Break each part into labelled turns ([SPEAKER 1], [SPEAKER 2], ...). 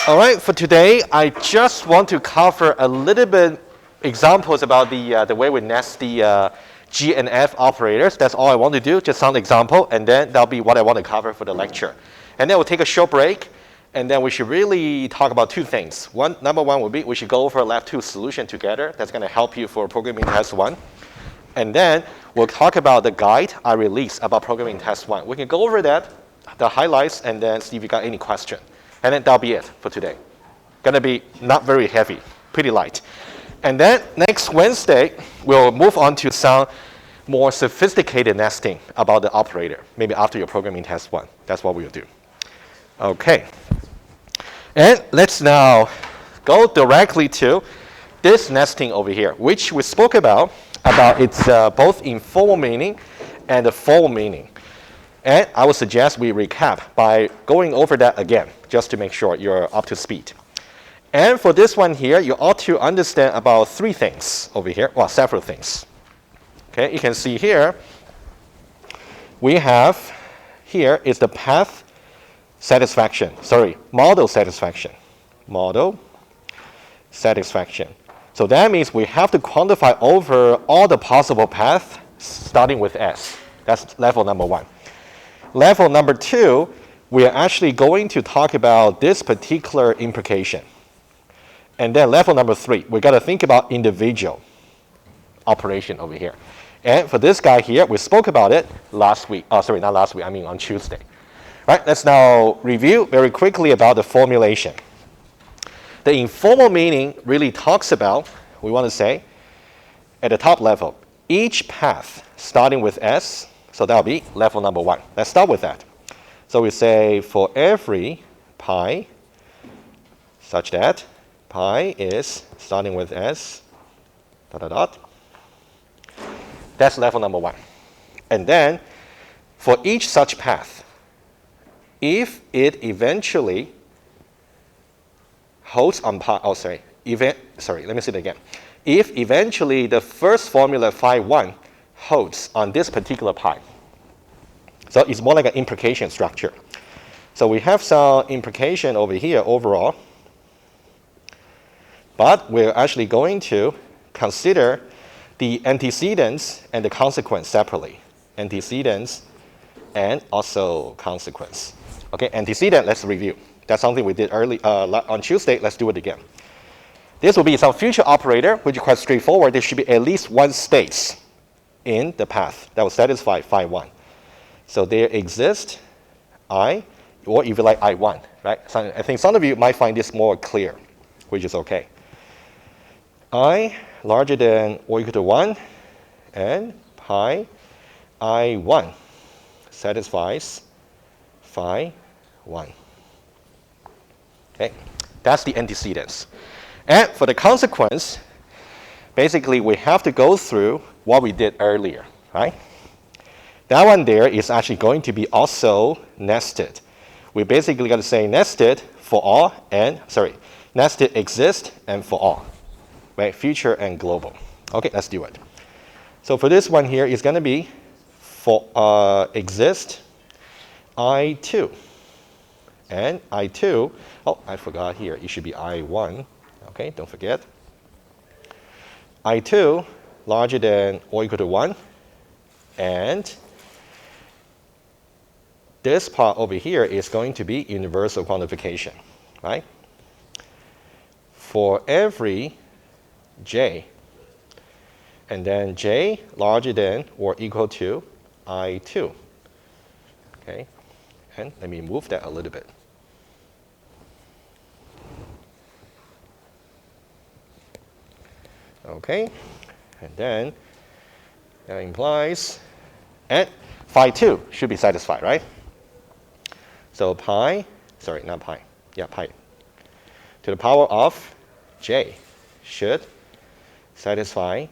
[SPEAKER 1] All right, for today, I just want to cover a little bit examples about the way we nest the G and F operators. That's all I want to do, just some example, and then that'll be what I want to cover for the lecture. And then we'll take a short break, and then we should really talk about two things. Number one will be we should go over Lab2 Solution together. That's going to help you for programming test 1. And then we'll talk about the guide I released about programming test 1. We can go over that, the highlights, and then see if you got any question. And then that'll be it for today. Gonna be not very heavy, pretty light. And then next Wednesday, we'll move on to some more sophisticated nesting about the operator, maybe after your programming test 1. That's what we'll do. Okay. And let's now go directly to this nesting over here, which we spoke about its both informal meaning and the formal meaning. And I would suggest we recap by going over that again, just to make sure you're up to speed. And for this one here, you ought to understand about 3 things over here, well, several things. Okay, you can see here, we have, here is the path satisfaction, model satisfaction. Model satisfaction. So that means we have to quantify over all the possible paths starting with S. That's level number 1. Level number 2, we are actually going to talk about this particular implication. And then level number 3, we got to think about individual operation over here. And for this guy here, we spoke about it last week. Oh, sorry, not last week, I mean on Tuesday. All right, let's now review very quickly about the formulation. The informal meaning really talks about, we want to say, at the top level, each path starting with S, so that'll be level number 1. Let's start with that. So we say for every pi, such that pi is starting with S, That's level number 1. And then for each such path, if it eventually holds on pi, let me say it again. If eventually the first formula phi1 holds on this particular pi. So it's more like an implication structure. So we have some implication over here overall, but we're actually going to consider the antecedents and the consequence separately. Antecedents and also consequence. Okay, antecedent, let's review. That's something we did early on Tuesday. Let's do it again. This will be some future operator, which is quite straightforward. There should be at least one state in the path that will satisfy phi1. So there exists I, or if you like I1, right? So I think some of you might find this more clear, which is okay. I larger than or equal to 1, and pi I1 satisfies phi1. Okay, that's the antecedents. And for the consequence, basically we have to go through what we did earlier, right? That one there is actually going to be also nested. We basically got to say nested for all and, nested exist and for all, right? Future and global. Okay, let's do it. So for this one here, it's going to be for exist I2. And I2, oh, I forgot here, it should be I1. Okay, don't forget. I2 larger than or equal to 1. And this part over here is going to be universal quantification, right? For every j, and then j larger than or equal to I2. Okay, and let me move that a little bit. Okay, and then that implies, and phi2 should be satisfied, right? So pi, not pi, pi, to the power of j should satisfy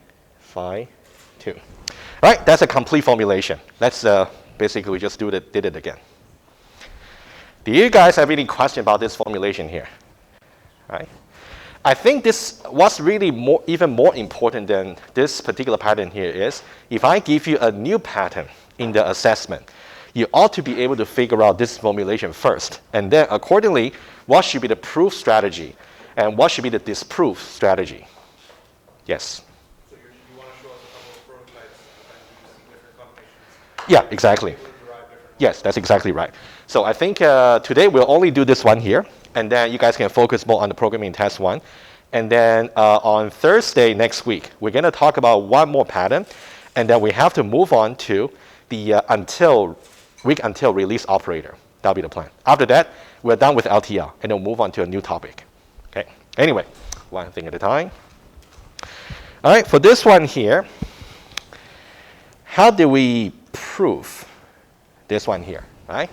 [SPEAKER 1] phi2. Right, that's a complete formulation. Let's basically just did it again. Do you guys have any question about this formulation here? Right? I think what's really even more important than this particular pattern here is if I give you a new pattern in the assessment, you ought to be able to figure out this formulation first. And then accordingly, what should be the proof strategy and what should be the disproof strategy? Yes?
[SPEAKER 2] So you want to show us a couple of prototypes and using different combinations?
[SPEAKER 1] Yeah, exactly. Yes, that's exactly right. So I think today we'll only do this one here, and then you guys can focus more on the programming test one. And then on Thursday next week, we're going to talk about one more pattern, and then we have to move on to the week until release operator. That'll be the plan. After that, we're done with LTL, and then we'll move on to a new topic. Okay. Anyway, one thing at a time. All right, for this one here, how do we prove this one here, right?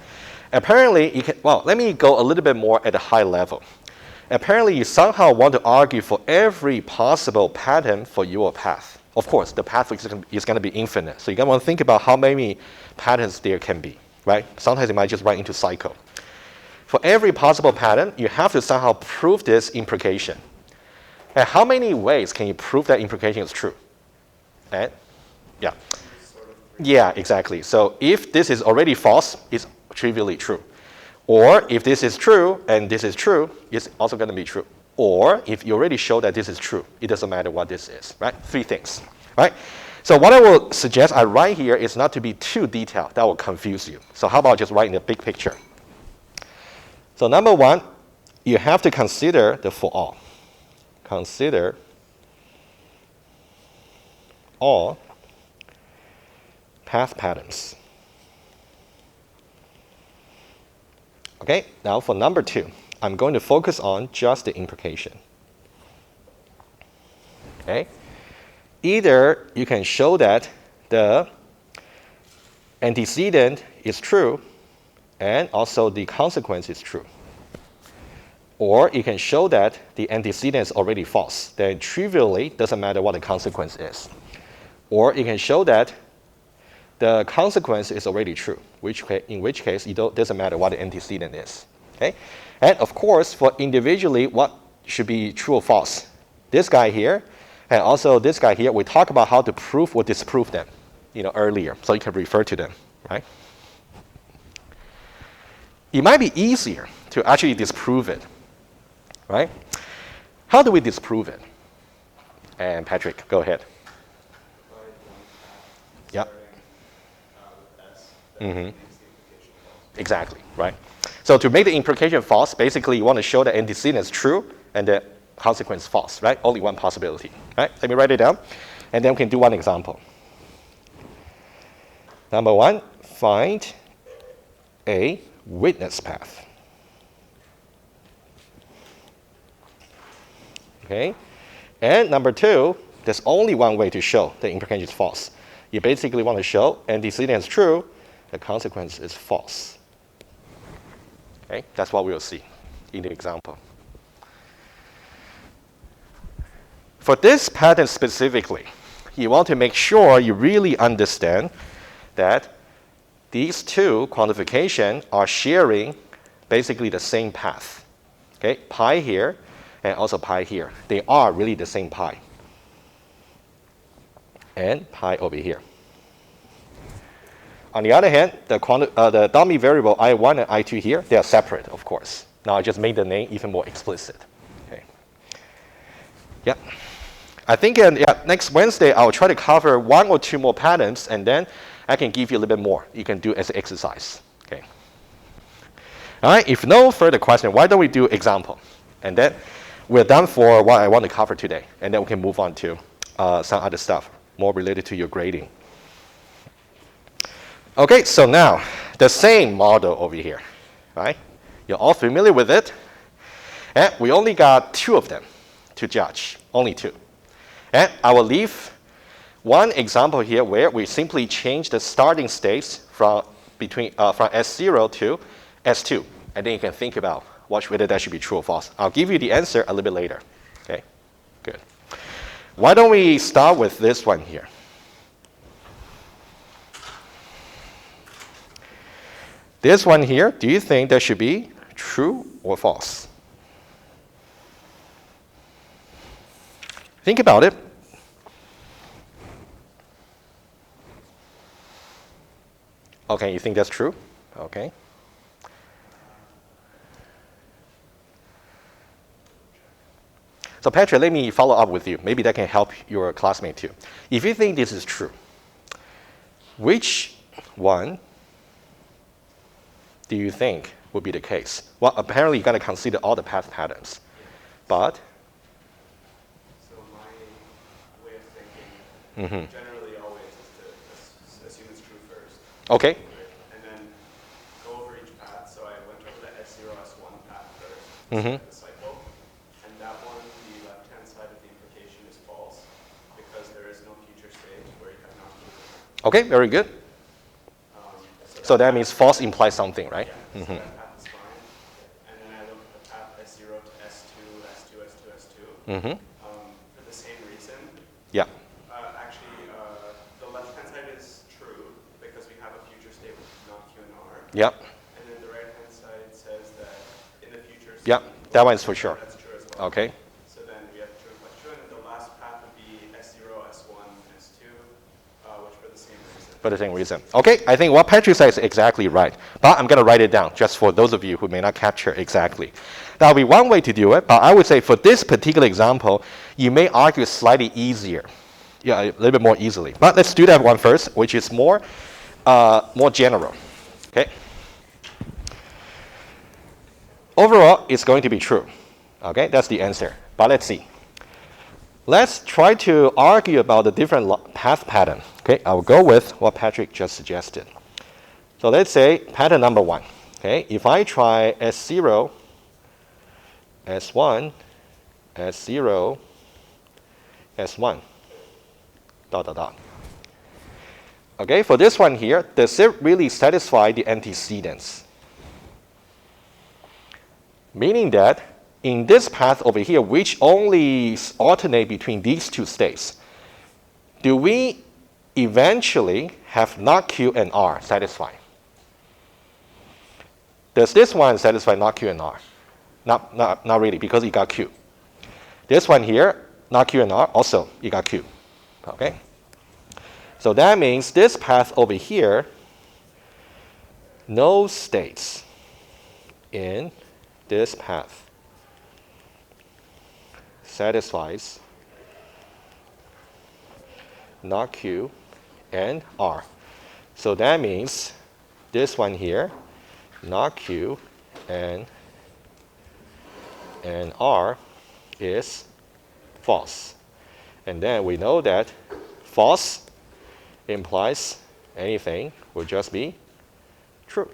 [SPEAKER 1] Apparently, you can, well, let me go a little bit more at a high level. Apparently, you somehow want to argue for every possible pattern for your path. Of course, the path is going to be infinite. So you're going to want to think about how many patterns there can be, right? Sometimes you might just run into cycle. For every possible pattern, you have to somehow prove this implication. And how many ways can you prove that implication is true? And, yeah. Yeah, exactly. So if this is already false, it's trivially true. Or if this is true and this is true, it's also going to be true. Or if you already show that this is true, it doesn't matter what this is, right? 3 things, right? So what I will suggest I write here is not to be too detailed. That will confuse you. So how about just writing the big picture? So number 1, you have to consider the for all. Consider all path patterns. Okay, now for number 2, I'm going to focus on just the implication. Okay, either you can show that the antecedent is true and also the consequence is true. Or you can show that the antecedent is already false. Then trivially, doesn't matter what the consequence is. Or you can show that the consequence is already true, in which case it doesn't matter what the antecedent is. Okay? And of course, for individually, what should be true or false? This guy here, and also this guy here, we talk about how to prove or disprove them, earlier, so you can refer to them, right? It might be easier to actually disprove it, right? How do we disprove it? And Patrick, go ahead. Yeah. Mm-hmm. Exactly, right? So to make the implication false, basically you want to show the antecedent is true and the consequence false, right? Only one possibility, right? Let me write it down, and then we can do one example. Number 1, find a witness path. Okay, and number 2, there's only one way to show the implication is false. You basically want to show antecedent is true, the consequence is false. Okay, that's what we'll see in the example. For this pattern specifically, you want to make sure you really understand that these 2 quantifications are sharing basically the same path. Okay, pi here and also pi here. They are really the same pi. And pi over here. On the other hand, the dummy variable I1 and I2 here, they are separate, of course. Now I just made the name even more explicit. Okay. Yeah. I think next Wednesday I'll try to cover 1 or 2 more patterns, and then I can give you a little bit more. You can do as an exercise. Okay. All right. If no further question, why don't we do example, and then we're done for what I want to cover today, and then we can move on to some other stuff more related to your grading. Okay, so now the same model over here, right? You're all familiar with it, and we only got 2 of them to judge, only 2. And I will leave one example here where we simply change the starting states from S0 to S2, and then you can think about whether that should be true or false. I'll give you the answer a little bit later. Okay, good. Why don't we start with this one here? This one here, do you think that should be true or false? Think about it. Okay, you think that's true? Okay. So Patrick, let me follow up with you. Maybe that can help your classmate too. If you think this is true, which one do you think would be the case? Well, apparently you got to consider all the path patterns. But
[SPEAKER 2] So my way of thinking generally always is to assume it's true first.
[SPEAKER 1] okay,
[SPEAKER 2] Right? And then go over each path. So I went over the S0, S1 path first, the cycle. And that one, the left-hand side of the implication is false because there is no future state where you have not moved.
[SPEAKER 1] okay, very good. So that means false implies something, right?
[SPEAKER 2] Yeah, so that path is fine. And then I look at the path S0 to S2, S2, S2, S2. For the same reason.
[SPEAKER 1] Yeah.
[SPEAKER 2] The left-hand side is true because we have a future state which is not Q and R.
[SPEAKER 1] Yeah.
[SPEAKER 2] And then the right-hand side says that in the future state.
[SPEAKER 1] Yeah, that one is for sure.
[SPEAKER 2] That's true as well.
[SPEAKER 1] Okay.
[SPEAKER 2] So then we have true plus true. And then the last path would be S0, S1, S2, which for the same reason.
[SPEAKER 1] For the same reason. Okay, I think what Patrick said is exactly right. But I'm going to write it down just for those of you who may not capture exactly. That will be one way to do it. But I would say for this particular example, you may argue slightly easier. Yeah, a little bit more easily. But let's do that one first, which is more general. Okay. Overall, it's going to be true. Okay, that's the answer. But let's see. Let's try to argue about the different path pattern. Okay, I'll go with what Patrick just suggested. So let's say pattern number 1. Okay, if I try S0, S1, S0, S1, dot, dot, dot. Okay, for this one here, does it really satisfy the antecedents? Meaning that in this path over here, which only alternate between these two states, do we eventually have not Q and R satisfy? Does this one satisfy not Q and R? Not really, because it got Q. This one here, not Q and R, also it got Q. Okay? So that means this path over here, no states in this path satisfies not Q and R. So that means this one here, not Q and R is false. And then we know that false implies anything will just be true.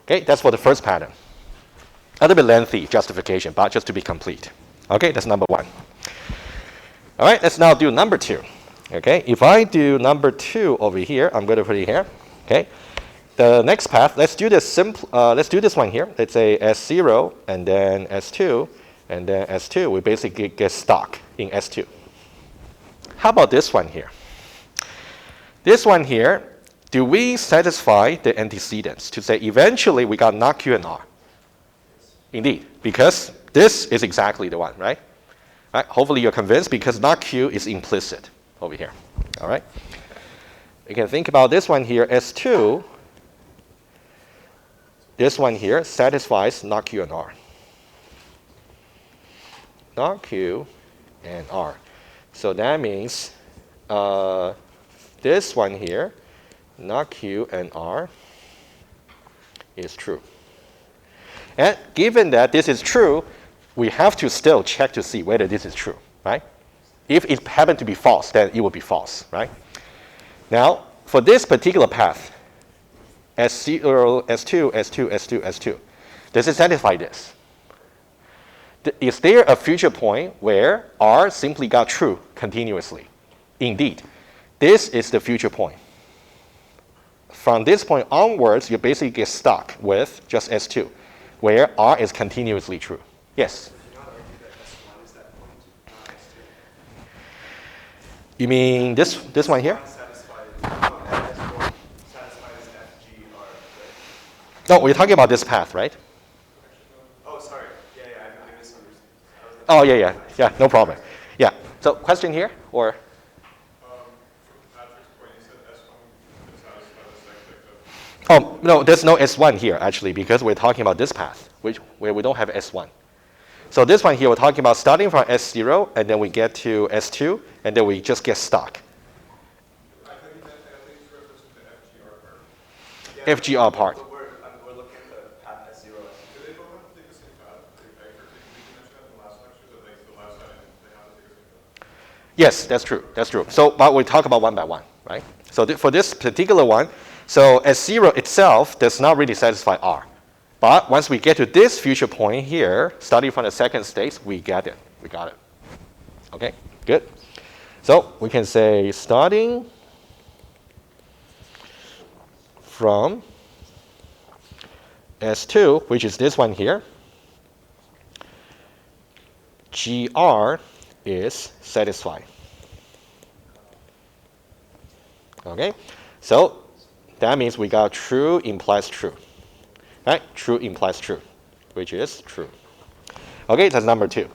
[SPEAKER 1] Okay, that's for the first pattern. A little bit lengthy justification, but just to be complete. Okay, that's number 1. All right, let's now do number 2. Okay, if I do number 2 over here, I'm going to put it here. Okay, the next path, let's do this let's do this one here. Let's say S0 and then S2 and then S2. We basically get stuck in S2. How about this one here? This one here, do we satisfy the antecedents to say eventually we got not Q and R? Indeed, because this is exactly the one, right? Right? Hopefully you're convinced because not Q is implicit over here. All right? You can think about this one here, S2. This one here satisfies not Q and R. Not Q and R. So that means this one here, not Q and R, is true. And given that this is true, we have to still check to see whether this is true, right? If it happened to be false, then it would be false, right? Now, for this particular path, S0, S2, S2, S2, S2, does it satisfy this? Is there a future point where R simply got true continuously? Indeed, this is the future point. From this point onwards, you basically get stuck with just S2, where R is continuously true. Yes?
[SPEAKER 2] Do not argue that S1 is that point, not S2.
[SPEAKER 1] You mean this one here?
[SPEAKER 2] S1 satisfies FG R, right?
[SPEAKER 1] No, we're talking about this path, right?
[SPEAKER 2] Oh, sorry. Yeah, I misunderstood.
[SPEAKER 1] Oh, yeah, no problem. Yeah, so question here, or?
[SPEAKER 2] From Patrick's point, you said S1 could satisfy
[SPEAKER 1] Oh, no, there's no S1 here, actually, because we're talking about this path, where we don't have S1. So this one here, we're talking about starting from S0, and then we get to S2, and then we just get stuck.
[SPEAKER 2] I think it's reference to the FGR part.
[SPEAKER 1] FGR part.
[SPEAKER 2] But we're looking at the path S0. Do they both have to take the same path? Did you mention that in the last lecture, that like the last time they have to take the same path?
[SPEAKER 1] Yes, that's true. That's true. So, but we talk about one by one, right? So for this particular one, so S0 itself does not really satisfy R. But once we get to this future point here, starting from the second state, we get it. We got it. Okay, good. So we can say starting from S2, which is this one here, GR is satisfied. Okay, so that means we got true implies true. Right? True implies true, which is true. Okay, that's number 2.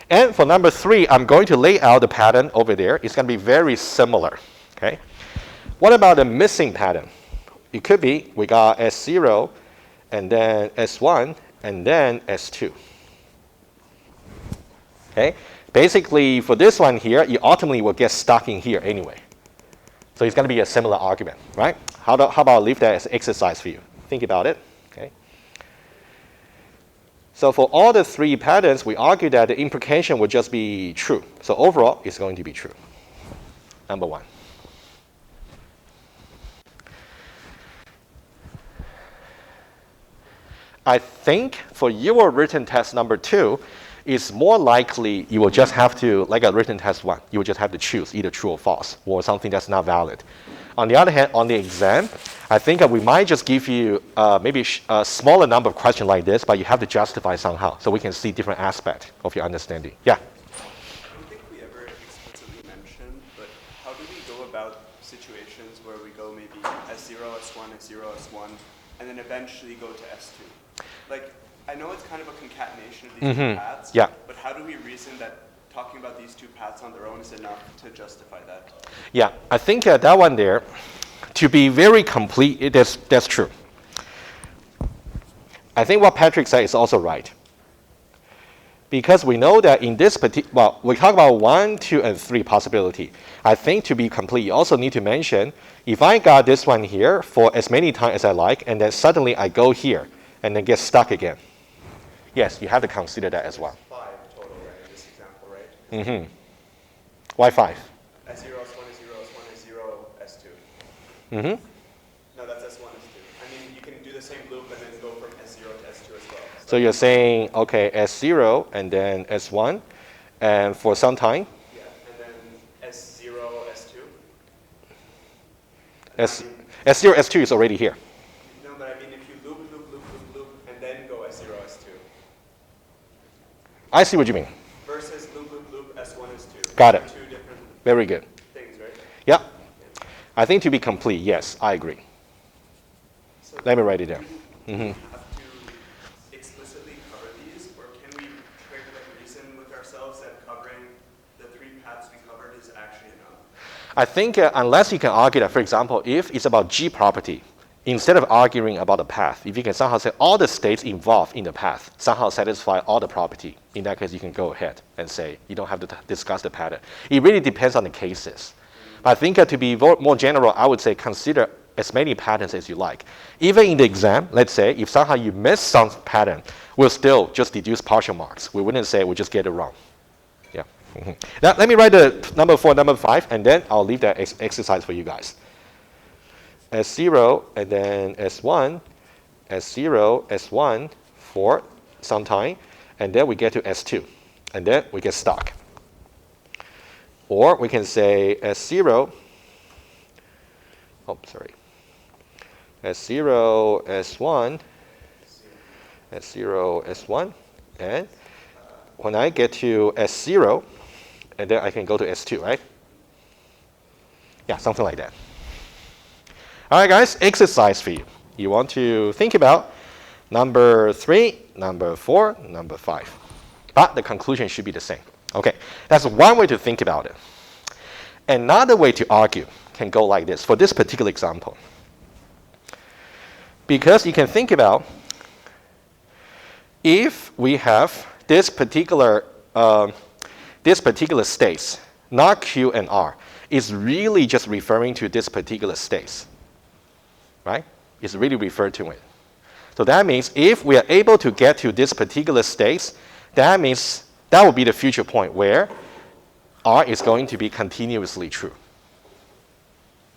[SPEAKER 1] And for number 3, I'm going to lay out the pattern over there. It's going to be very similar. Okay. What about the missing pattern? It could be we got S0, and then S1, and then S2. Okay. Basically, for this one here, you ultimately will get stuck in here anyway. So it's going to be a similar argument, right? How about I leave that as an exercise for you? Think about it. Okay. So for all the 3 patterns, we argue that the implication would just be true. So overall, it's going to be true. Number 1. I think for your written test number 2, it's more likely you will just have to, like a written test 1, you will just have to choose either true or false, or something that's not valid. On the other hand, on the exam, I think we might just give you maybe a smaller number of questions like this, but you have to justify somehow, so we can see different aspects of your understanding. Yeah?
[SPEAKER 2] I don't think we ever explicitly mentioned, but how do we go about situations where we go maybe S0, S1, S0, S1, and then eventually go to S2? Like, I know it's kind of a concatenation of these 2 paths,
[SPEAKER 1] Yeah.
[SPEAKER 2] but how do we reason that talking about these 2 paths on their own is enough to justify that?
[SPEAKER 1] Yeah, I think that one there, to be very complete, that's true. I think what Patrick said is also right. Because we know that in this particular, well, we talk about 1, 2, and 3 possibility. I think to be complete, you also need to mention, if I got this one here for as many times as I like, and then suddenly I go here, and then get stuck again. Yes, you have to consider that as well.
[SPEAKER 2] 5 total, right, in this example, right?
[SPEAKER 1] Mm-hmm. Why 5?
[SPEAKER 2] S0, S1, S0, S1, S0, S2.
[SPEAKER 1] Mm-hmm.
[SPEAKER 2] No, that's S1, S2. I mean, you can do the same loop and then go from S0 to S2 as well.
[SPEAKER 1] So you're saying, okay, S0 and then S1, and for some time?
[SPEAKER 2] Yeah, and then S0, S2.
[SPEAKER 1] S0, S2 is already here.
[SPEAKER 2] No, but I mean, if you loop, and then go S0, S2.
[SPEAKER 1] I see what you mean.
[SPEAKER 2] Versus loop, S1, S2.
[SPEAKER 1] Got it.
[SPEAKER 2] 2 different
[SPEAKER 1] Very good.
[SPEAKER 2] things, right?
[SPEAKER 1] Yeah. I think to be complete, yes, I agree.
[SPEAKER 2] So
[SPEAKER 1] Let me write it down.
[SPEAKER 2] Do we have to explicitly cover these, or can we reason with ourselves that covering the 3 paths we covered is actually enough?
[SPEAKER 1] I think unless you can argue that, for example, if it's about G property, instead of arguing about the path, if you can somehow say all the states involved in the path somehow satisfy all the property, in that case, you can go ahead and say you don't have to discuss the pattern. It really depends on the cases. But I think to be more general, I would say consider as many patterns as you like. Even in the exam, let's say, if somehow you miss some pattern, we'll still just deduce partial marks. We wouldn't say we just get it wrong. Yeah. Mm-hmm. Now, let me write the number 4, number 5, and then I'll leave that exercise for you guys. S0 and then S1, S0, S1 for some time, and then we get to S2, and then we get stuck. Or we can say S0, S0, S1, S0, S1, and when I get to S0, and then I can go to S2, right? Yeah, something like that. All right, guys, exercise for you. You want to think about number 3, number 4, number 5. But the conclusion should be the same. Okay, that's one way to think about it. Another way to argue can go like this for this particular example. Because you can think about if we have this particular states, not Q and R, is really just referring to this particular states, right? It's really referred to it. So that means if we are able to get to this particular states, that means that will be the future point where R is going to be continuously true.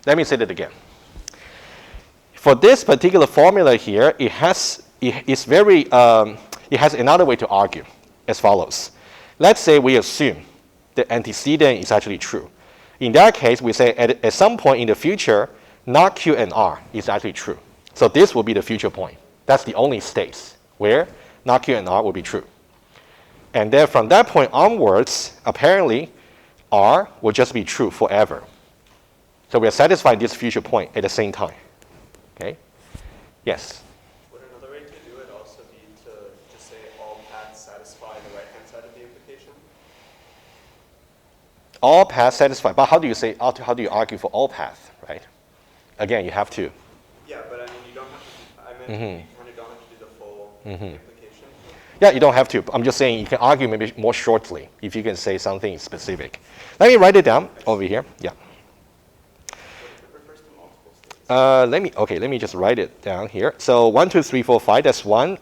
[SPEAKER 1] Let me say that again. For this particular formula here, it has another way to argue as follows. Let's say we assume the antecedent is actually true. In that case, we say at some point in the future, not Q and R is actually true. So this will be the future point. That's the only states where not Q and R will be true. And then from that point onwards, apparently, R will just be true forever. So we are satisfying this future point at the same time. Okay? Yes?
[SPEAKER 2] Would another way to do it also be to just say all paths satisfy the right-hand side of the implication?
[SPEAKER 1] All paths satisfy. But how do you argue for all paths, right? Again, you have to.
[SPEAKER 2] Yeah, but I mean, you don't have to, I meant you kind of don't have to do the full implication.
[SPEAKER 1] Yeah, you don't have to. I'm just saying you can argue maybe more shortly if you can say something specific. Let me write it down over here. Yeah. Let me just write it down here. So 1, 2, 3, 4, 5, that's 1.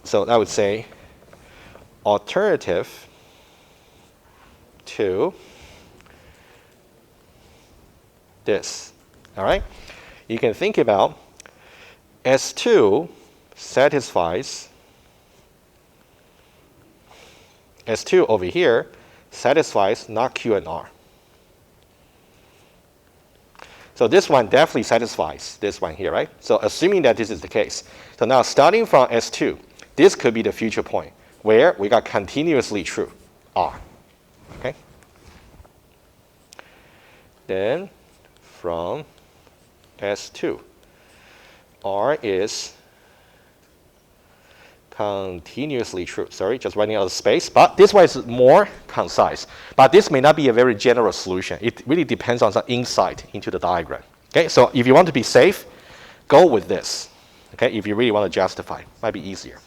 [SPEAKER 1] So I would say alternative to this. All right? You can think about S2 satisfies S2 over here satisfies not Q and R. So this one definitely satisfies this one here, right? So assuming that this is the case. So now starting from S2, this could be the future point where we got continuously true R. Okay? Then from S2, R is continuously true. Sorry, just running out of space. But this one is more concise. But this may not be a very general solution. It really depends on some insight into the diagram. Okay, so if you want to be safe, go with this. Okay, if you really want to justify, might be easier.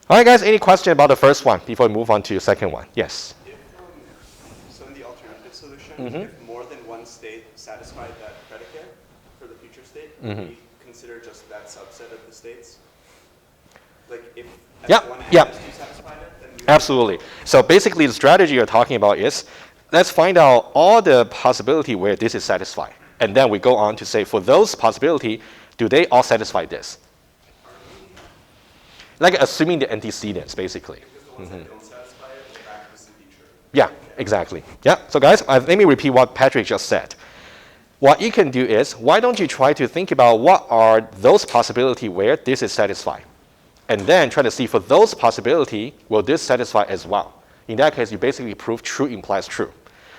[SPEAKER 1] All right, guys, any question about the first one before we move on to the second one? Yes?
[SPEAKER 2] So in the alternative solution, if more than one state satisfied that predicate for the future state, we consider just that subset of the states? Like if S1 and S2 satisfied it, then
[SPEAKER 1] Absolutely. So basically the strategy you're talking about is, let's find out all the possibility where this is satisfied. And then we go on to say, for those possibility, do they all satisfy this? Like assuming the antecedents, basically.
[SPEAKER 2] because the ones that don't satisfy it, the practice would be true.
[SPEAKER 1] Yeah, exactly. Yeah, so guys, let me repeat what Patrick just said. What you can do is, why don't you try to think about what are those possibility where this is satisfied? And then try to see for those possibility, will this satisfy as well? In that case, you basically prove true implies true.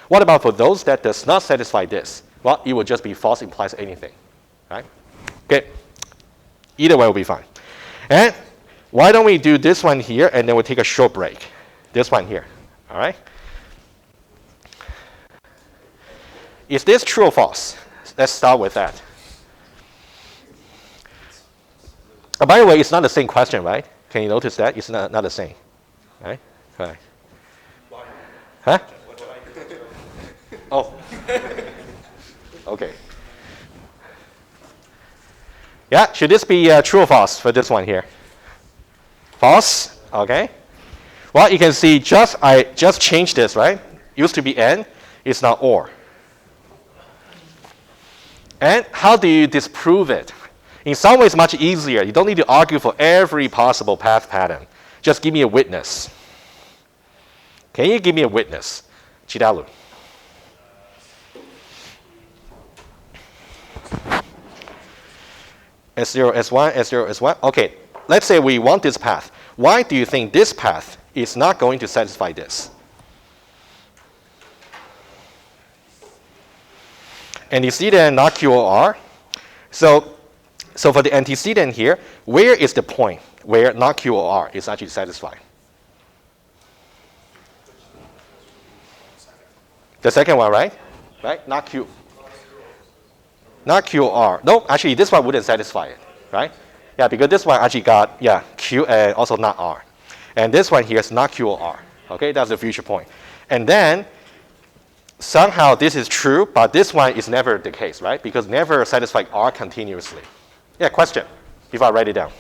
[SPEAKER 1] What about for those that does not satisfy this? Well, it will just be false implies anything, right? Okay, either way will be fine. And why don't we do this one here, and then we'll take a short break. This one here, all right? Is this true or false? Let's start with that. By the way, it's not the same question, right? Can you notice that? It's not the same, right? Right. Huh? Oh. Okay. Yeah, should this be true or false for this one here? False, okay. Well, you can see I just changed this, right? Used to be and, it's now or. And how do you disprove it? In some ways, much easier. You don't need to argue for every possible path pattern. Just give me a witness. Can you give me a witness? Chidalu. S0, S1, S0, S1. Okay, let's say we want this path. Why do you think this path is not going to satisfy this? Antecedent, not Q or R. So for the antecedent here, where is the point where not Q or R is actually satisfied? The second one, right? Right? Not Q. Not Q or R. No, actually, this one wouldn't satisfy it, right? Yeah, because this one actually got, yeah, Q and also not R. And this one here is not Q or R. Okay, that's the future point. And then somehow this is true, but this one is never the case, right? Because never satisfy R continuously. Yeah, question, before I write it down.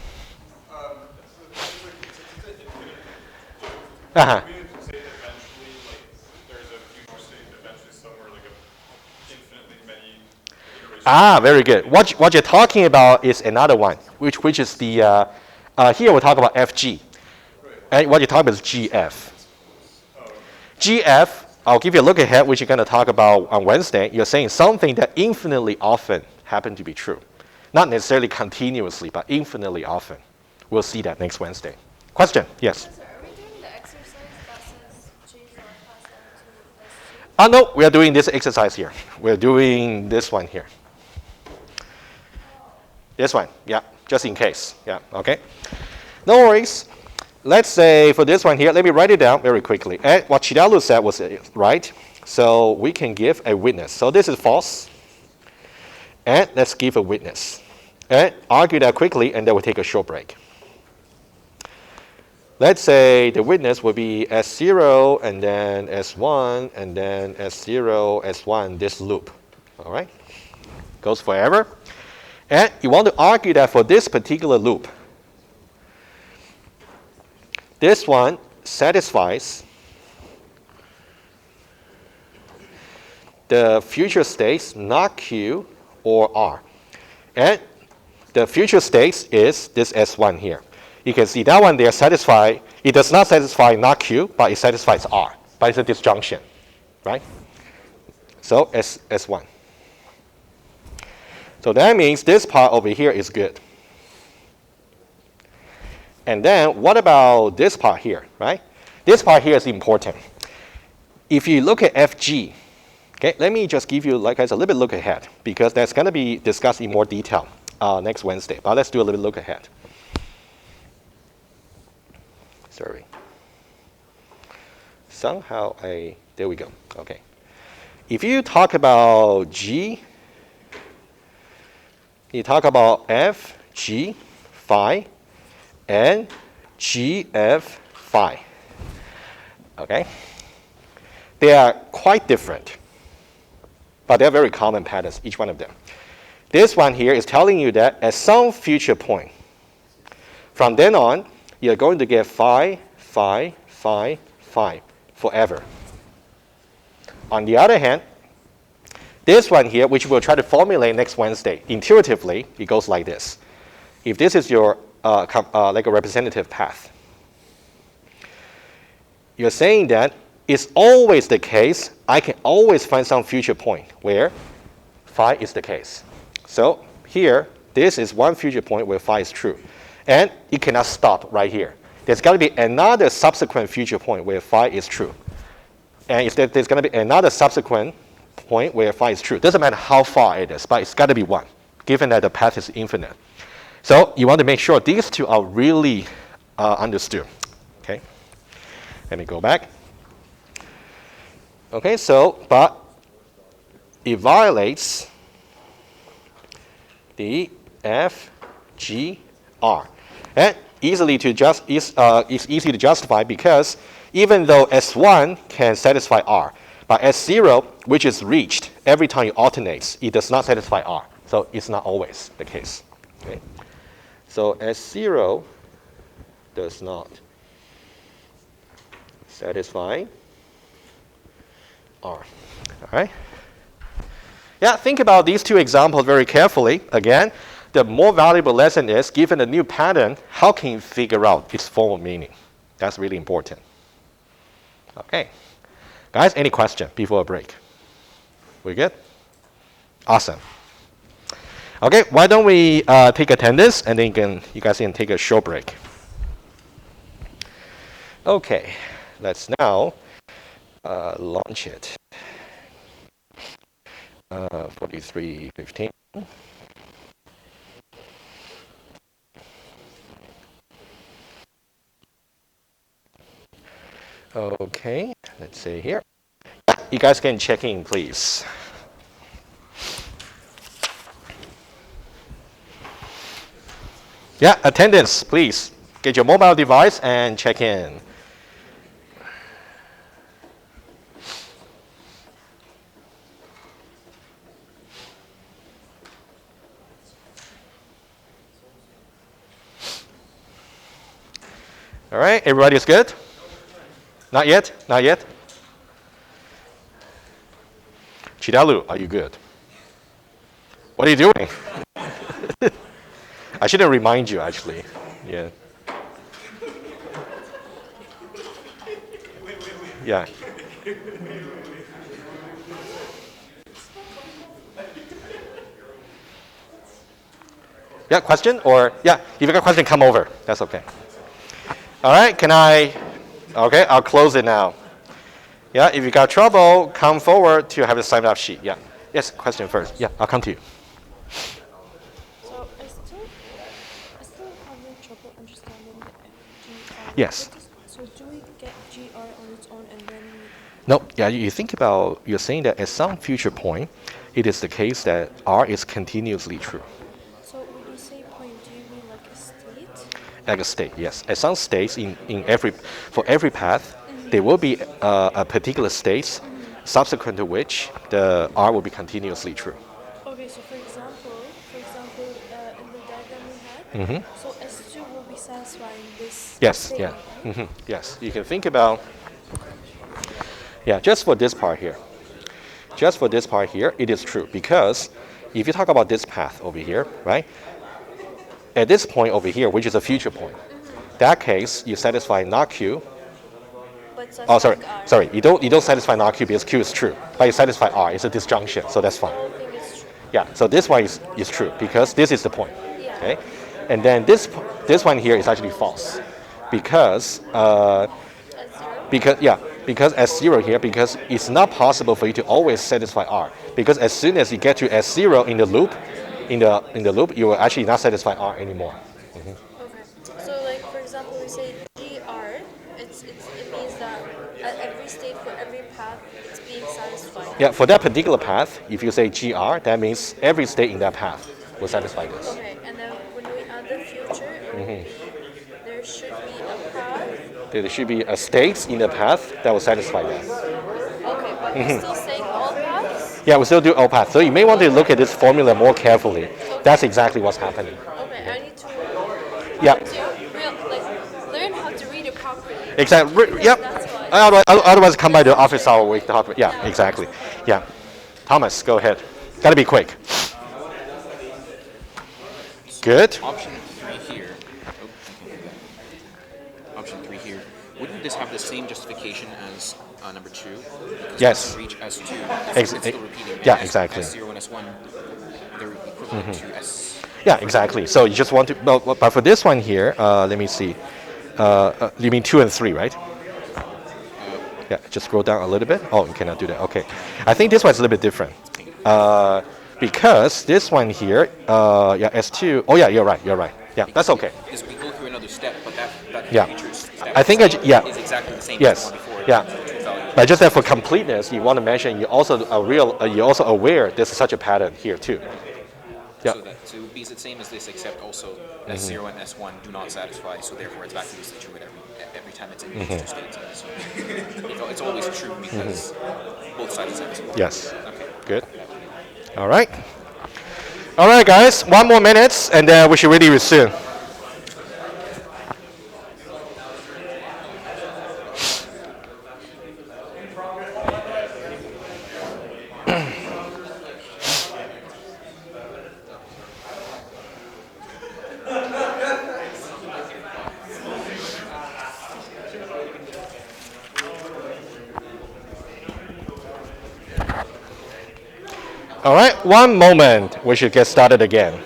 [SPEAKER 1] Uh-huh.
[SPEAKER 3] We would say that eventually, like, there's a future state eventually somewhere, like infinitely many iterations.
[SPEAKER 1] Ah, very good. What you're talking about is another one, which is the, here we'll talk about FG. And what you're talking about is GF. GF, I'll give you a look ahead, which you're going to talk about on Wednesday. You're saying something that infinitely often happen to be true. Not necessarily continuously, but infinitely often. We'll see that next Wednesday. Question? Yes?
[SPEAKER 4] Are we doing the exercise that says change our class M to S2?
[SPEAKER 1] No, we are doing this exercise here. We're doing this one here. This one, yeah, just in case. Yeah, okay. No worries. Let's say for this one here, let me write it down very quickly. And what Chidalu said was right. So we can give a witness. So this is false. And let's give a witness. And argue that quickly, and then we'll take a short break. Let's say the witness will be S0, and then S1, and then S0, S1, this loop. All right? Goes forever. And you want to argue that for this particular loop, this one satisfies the future states not Q or R. And the future states is this S1 here. You can see that one there satisfy, it does not satisfy not Q, but it satisfies R. But it's a disjunction, right? So S1. So that means this part over here is good. And then what about this part here, right? This part here is important. If you look at FG, okay, let me just give you, like, guys, a little bit look ahead, because that's going to be discussed in more detail next Wednesday. But let's do a little bit look ahead. Sorry. Somehow there we go. Okay. If you talk about G, you talk about F, G, phi, and GF phi. Okay? They are quite different, but they're very common patterns, each one of them. This one here is telling you that at some future point, from then on, you're going to get phi, phi, phi, phi forever. On the other hand, this one here, which we'll try to formulate next Wednesday, intuitively, it goes like this. If this is your like a representative path, you're saying that it's always the case, I can always find some future point where phi is the case. So here, this is one future point where phi is true. And it cannot stop right here. There's got to be another subsequent future point where phi is true. And if there's going to be another subsequent point where phi is true. Doesn't matter how far it is, but it's got to be one, given that the path is infinite. So you want to make sure these two are really understood. Okay, let me go back. Okay, so, but it violates the F, G, R. And it's easy to justify because even though S1 can satisfy R, but S0, which is reached every time you alternate, it does not satisfy R. So it's not always the case. Okay? So S0 does not satisfy R. All right? Yeah, think about these two examples very carefully. Again, the more valuable lesson is, given a new pattern, how can you figure out its formal meaning? That's really important. Okay. Guys, any question before a break? We good? Awesome. Okay, why don't we take attendance, and then you guys can take a short break. Okay, let's now launch it. 4315. Okay, let's see here. You guys can check in, please. Yeah, attendance, please. Get your mobile device and check in. All right, everybody is good? Not yet? Not yet? Chidalu, are you good? What are you doing? I shouldn't remind you, actually. Yeah. Yeah. Yeah, question? Or, yeah, if you got a question, come over. That's okay. All right, can I? Okay, I'll close it now. Yeah, if you got trouble, come forward to have the sign up sheet. Yeah. Yes, question first. Yeah, I'll come to you.
[SPEAKER 4] So I still having trouble understanding the GR.
[SPEAKER 1] Yes.
[SPEAKER 4] So do we get GR on its own and then?
[SPEAKER 1] No, yeah, you think about, you're saying that at some future point, it is the case that R is continuously true.
[SPEAKER 4] So when you say point, do you mean like a state?
[SPEAKER 1] Like a state, yes. At some states for every path, there will be a particular state subsequent to which the R will be continuously true.
[SPEAKER 4] Okay, so for example, in the diagram we had, so S2 will be satisfying this
[SPEAKER 1] Yes,
[SPEAKER 4] state,
[SPEAKER 1] yeah.
[SPEAKER 4] right?
[SPEAKER 1] Yes, you can think about, yeah, just for this part here. Just for this part here, it is true because if you talk about this path over here, right? At this point over here, which is a future point, that case, you satisfy not Q.
[SPEAKER 4] But
[SPEAKER 1] Oh,
[SPEAKER 4] satisfying R.
[SPEAKER 1] sorry. You don't satisfy not Q because Q is true, but you satisfy R. It's a disjunction, so that's fine.
[SPEAKER 4] The whole thing is true.
[SPEAKER 1] Yeah. So this one is true because this is the point.
[SPEAKER 4] Yeah.
[SPEAKER 1] Okay. And then this one here is actually false because
[SPEAKER 4] S0?
[SPEAKER 1] because S0 here, because it's not possible for you to always satisfy R, because as soon as you get to S0 in the loop, you will actually not satisfy R anymore.
[SPEAKER 4] Okay. So like for example, we say GR, it means that at every state for every path, it's being satisfied.
[SPEAKER 1] Yeah, for that particular path, if you say GR, that means every state in that path will satisfy this.
[SPEAKER 4] Okay, and then when we add the future, it will be, there should be a path.
[SPEAKER 1] There should be a state in the path that will satisfy that.
[SPEAKER 4] Okay, but we're still saying all paths?
[SPEAKER 1] Yeah, we still do all paths. So you may want to look at this formula more carefully. That's exactly what's happening.
[SPEAKER 4] Okay, I need to
[SPEAKER 1] Yeah,
[SPEAKER 4] learn how to read it properly.
[SPEAKER 1] exactly. Yep.
[SPEAKER 4] That's why.
[SPEAKER 1] Otherwise, come by the office hour week. Yeah, exactly. Yeah. Thomas, go ahead. Gotta be quick. Good.
[SPEAKER 5] Option 3 here. Oh, I can't do that. Option 3 here. Wouldn't this have the same justification as number 2? Because
[SPEAKER 1] Yes.
[SPEAKER 5] once you reach S2,
[SPEAKER 1] Ex-
[SPEAKER 5] it's still repeating.
[SPEAKER 1] yeah,
[SPEAKER 5] And
[SPEAKER 1] exactly.
[SPEAKER 5] S0 and S1, they're equivalent to S.
[SPEAKER 1] Yeah, exactly. So you just want to, but for this one here, let me see. You mean 2 and 3, right? Yeah, just scroll down a little bit. Oh, you cannot do that. Okay. I think this one's a little bit different. Because this one here, yeah, S2. Oh, yeah, you're right. Yeah, that's okay.
[SPEAKER 5] Because we go through another step, but that
[SPEAKER 1] Yeah.
[SPEAKER 5] future step
[SPEAKER 1] I think
[SPEAKER 5] is exactly the same
[SPEAKER 1] Yes.
[SPEAKER 5] as the one before.
[SPEAKER 1] Yeah.
[SPEAKER 5] The true value.
[SPEAKER 1] But just that for completeness, you want to mention you're also aware there's such a pattern here too. Yeah.
[SPEAKER 5] So it would be the same as this, except also S0 and S1 do not satisfy, so therefore it's back to this true every time it's in these two states. So it's always true because both sides satisfy.
[SPEAKER 1] Yes.
[SPEAKER 5] Okay.
[SPEAKER 1] Good. All right. All right, guys. 1 more minute, and then we should really resume. All right, 1 moment. We should get started again.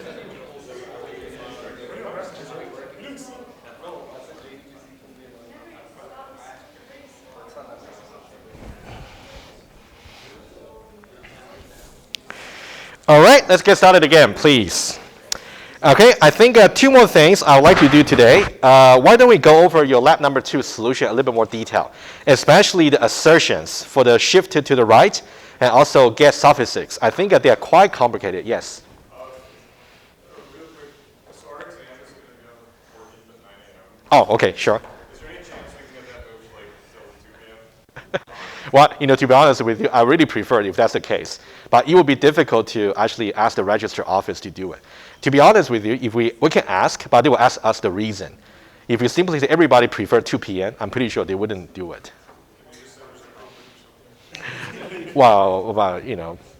[SPEAKER 1] All right, let's get started again, please. Okay, I think 2 more things I would like to do today. Why don't we go over your lab number 2 solution a little bit more detail, especially the assertions for the shifted to the right and also getSuffixes. I think that they are quite complicated. Yes.
[SPEAKER 3] Real quick, so our exam is going to go
[SPEAKER 1] Oh, okay, sure.
[SPEAKER 3] Is there any chance we can get that moved like till 2 p.m.?
[SPEAKER 1] Well, to be honest with you, I really prefer it if that's the case. But it would be difficult to actually ask the register office to do it. To be honest with you, if we can ask, but they will ask us the reason. If you simply say everybody prefer 2 p.m., I'm pretty sure they wouldn't do it. Well,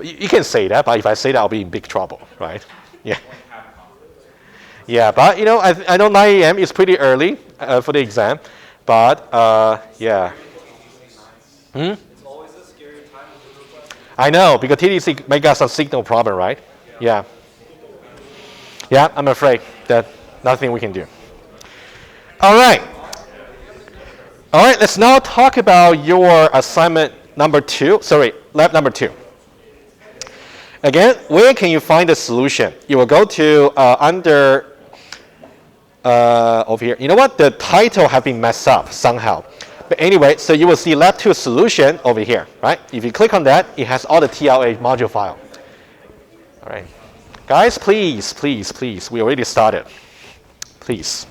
[SPEAKER 1] you can say that, but if I say that, I'll be in big trouble, right? Yeah. Yeah, but I know 9 a.m. is pretty early for the exam, but yeah. It's always a scary time. I know, because TDC make us a signal problem, right? Yeah. Yeah, I'm afraid that nothing we can do. All right. All right, let's now talk about your assignment number 2. Sorry, lab number 2. Again, where can you find the solution? You will go to under over here. You know what? The title have been messed up somehow. But anyway, so you will see Lab2 Solution over here, right? If you click on that, it has all the TLA module file. All right. Guys, please, please, please. We already started. Please.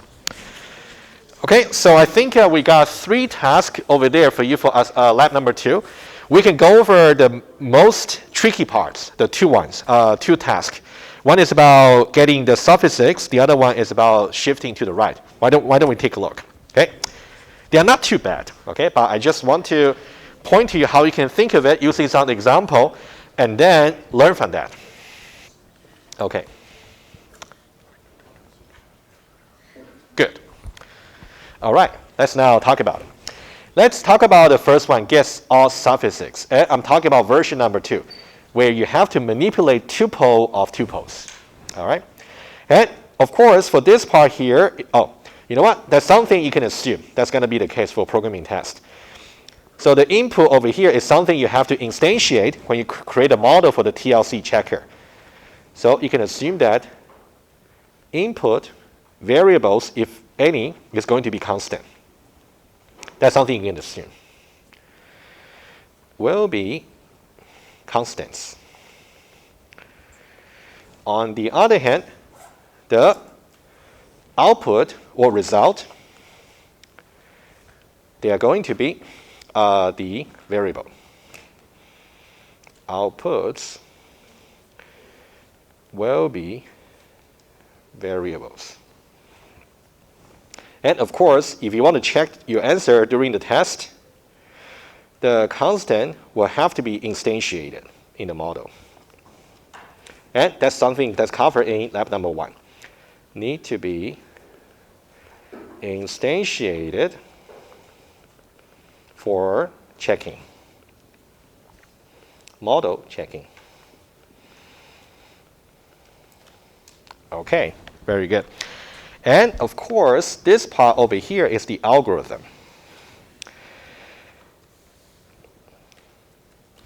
[SPEAKER 1] Okay, so I think we got 3 tasks over there for you for us, lab number 2. We can go over the most tricky parts, the 2 ones, 2 tasks. One is about getting the suffixes. The other one is about shifting to the right. Why don't we take a look? Okay, they are not too bad. Okay, but I just want to point to you how you can think of it using some example, and then learn from that. Okay. Good. All right. Let's now talk about it. Let's talk about the first one, getAllSuffixes. And I'm talking about version number 2, where you have to manipulate tuple of tuples. All right. And of course, for this part here, you know what? That's something you can assume. That's going to be the case for programming test. So the input over here is something you have to instantiate when you create a model for the TLC checker. So you can assume that input variables, if any, is going to be constant. That's something you can assume. Will be constants. On the other hand, the output or result, they are going to be the variable. Outputs will be variables. And of course, if you want to check your answer during the test, the constant will have to be instantiated in the model. And that's something that's covered in lab number 1. Need to be instantiated for checking. Model checking. Okay, very good. And of course, this part over here is the algorithm.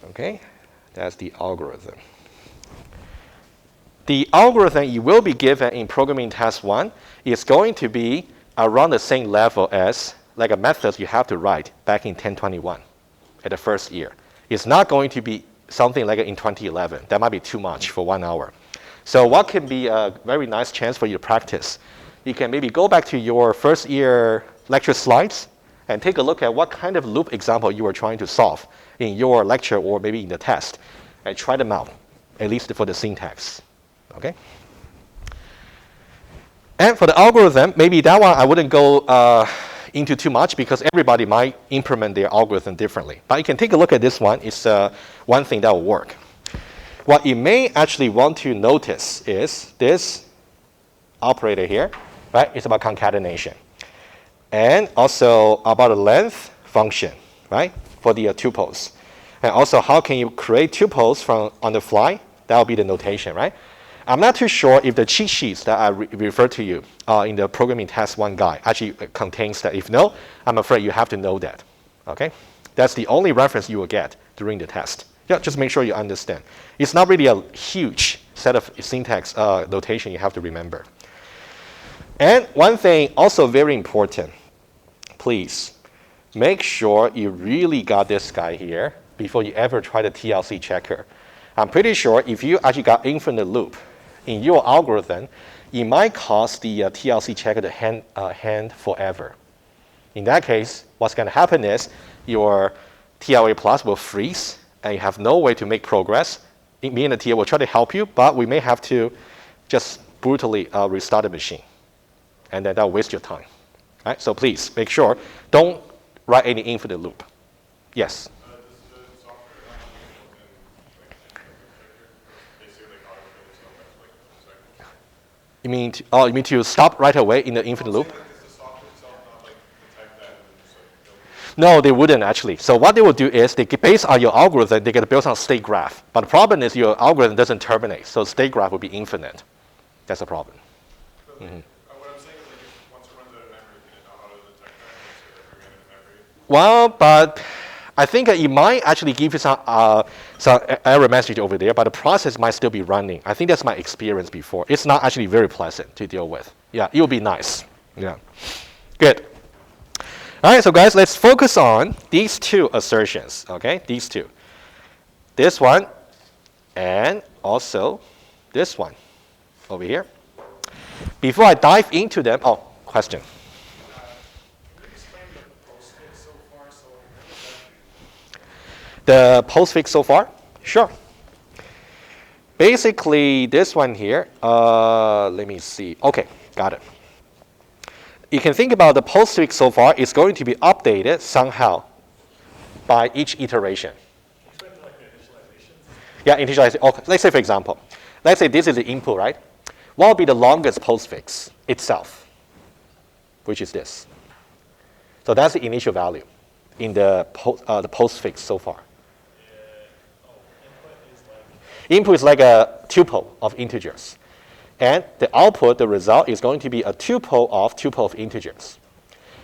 [SPEAKER 1] Okay, that's the algorithm. The algorithm you will be given in programming test 1 is going to be around the same level as like a method you have to write back in 1021 at the first year. It's not going to be something like in 2011. That might be too much for 1 hour. So what can be a very nice chance for you to practice? You can maybe go back to your first year lecture slides and take a look at what kind of loop example you were trying to solve in your lecture or maybe in the test, and try them out, at least for the syntax. Okay? And for the algorithm, maybe that one I wouldn't go into too much because everybody might implement their algorithm differently. But you can take a look at this one. It's one thing that will work. What you may actually want to notice is this operator here, right? It's about concatenation. And also about the length function, right? For the tuples. And also how can you create tuples from on the fly? That will be the notation, right? I'm not too sure if the cheat sheets that I referred to you in the programming test 1 guide actually contains that. If no, I'm afraid you have to know that. Okay? That's the only reference you will get during the test. Yeah, just make sure you understand. It's not really a huge set of syntax notation you have to remember. And one thing also very important, please make sure you really got this guy here before you ever try the TLC checker. I'm pretty sure if you actually got infinite loop in your algorithm, it might cause the TLC checker to hang forever. In that case, what's going to happen is your TLA plus will freeze, and you have no way to make progress. Me and the TA will try to help you, but we may have to just brutally restart the machine, and then that'll waste your time. Right? So please make sure, don't write any infinite loop. Yes? You mean to stop right away in the infinite loop? No, they wouldn't actually. So what they will do is, based on your algorithm, they're going to build some state graph. But the problem is your algorithm doesn't terminate, so state graph will be infinite. That's the problem.
[SPEAKER 3] What I'm saying is, once it runs out of memory, can it know how to detect that? So memory?
[SPEAKER 1] Well, but I think it might actually give you some error message over there, but the process might still be running. I think that's my experience before. It's not actually very pleasant to deal with. Yeah, it will be nice. Yeah, good. All right, so guys, let's focus on these two assertions, okay? These two. This one and also this one over here. Before I dive into them, question. The postfix so far? Sure. Basically, this one here, let me see. Okay, got it. You can think about the postfix so far is going to be updated somehow by each iteration. Yeah, initialization. Okay, let's say, for example, let's say this is the input, right? What will be the longest postfix itself, which is this. So that's the initial value in the postfix so far. Input is like a tuple of integers. And the output, the result, is going to be a tuple of integers.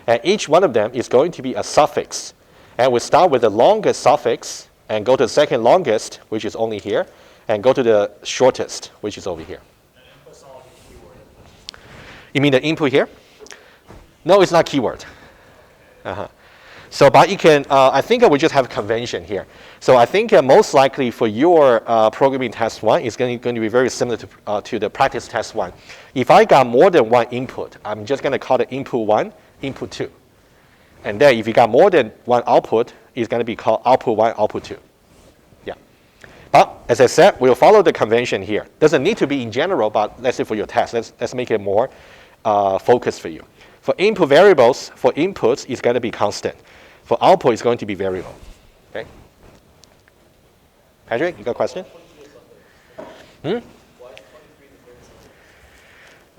[SPEAKER 1] And each one of them is going to be a suffix. And we start with the longest suffix and go to the second longest, which is only here, and go to the shortest, which is over here. You mean the input here? No, it's not keyword. So, but you can, I think we just have a convention here. So I think most likely for your programming test 1, it's going to be very similar to the practice test 1. If I got more than one input, I'm just going to call it input 1, input 2. And then if you got more than one output, it's going to be called output 1, output 2. Yeah. But as I said, we'll follow the convention here. Doesn't need to be in general, but let's say for your test, let's make it more focused for you. For input variables, for inputs, it's going to be constant. For output, it's going to be variable. Okay? Patrick, you got a question?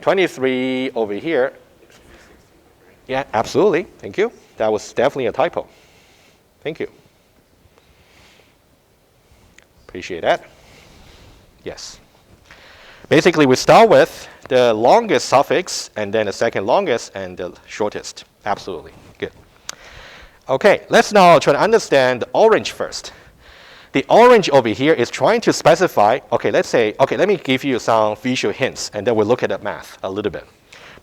[SPEAKER 1] 23 over here. Yeah, absolutely. Thank you. That was definitely a typo. Thank you. Appreciate that. Yes. Basically, we start with the longest suffix, and then the second longest, and the shortest. Absolutely. Good. Okay, let's now try to understand the orange first. The orange over here is trying to specify, okay, let's say, okay, let me give you some visual hints, and then we'll look at the math a little bit.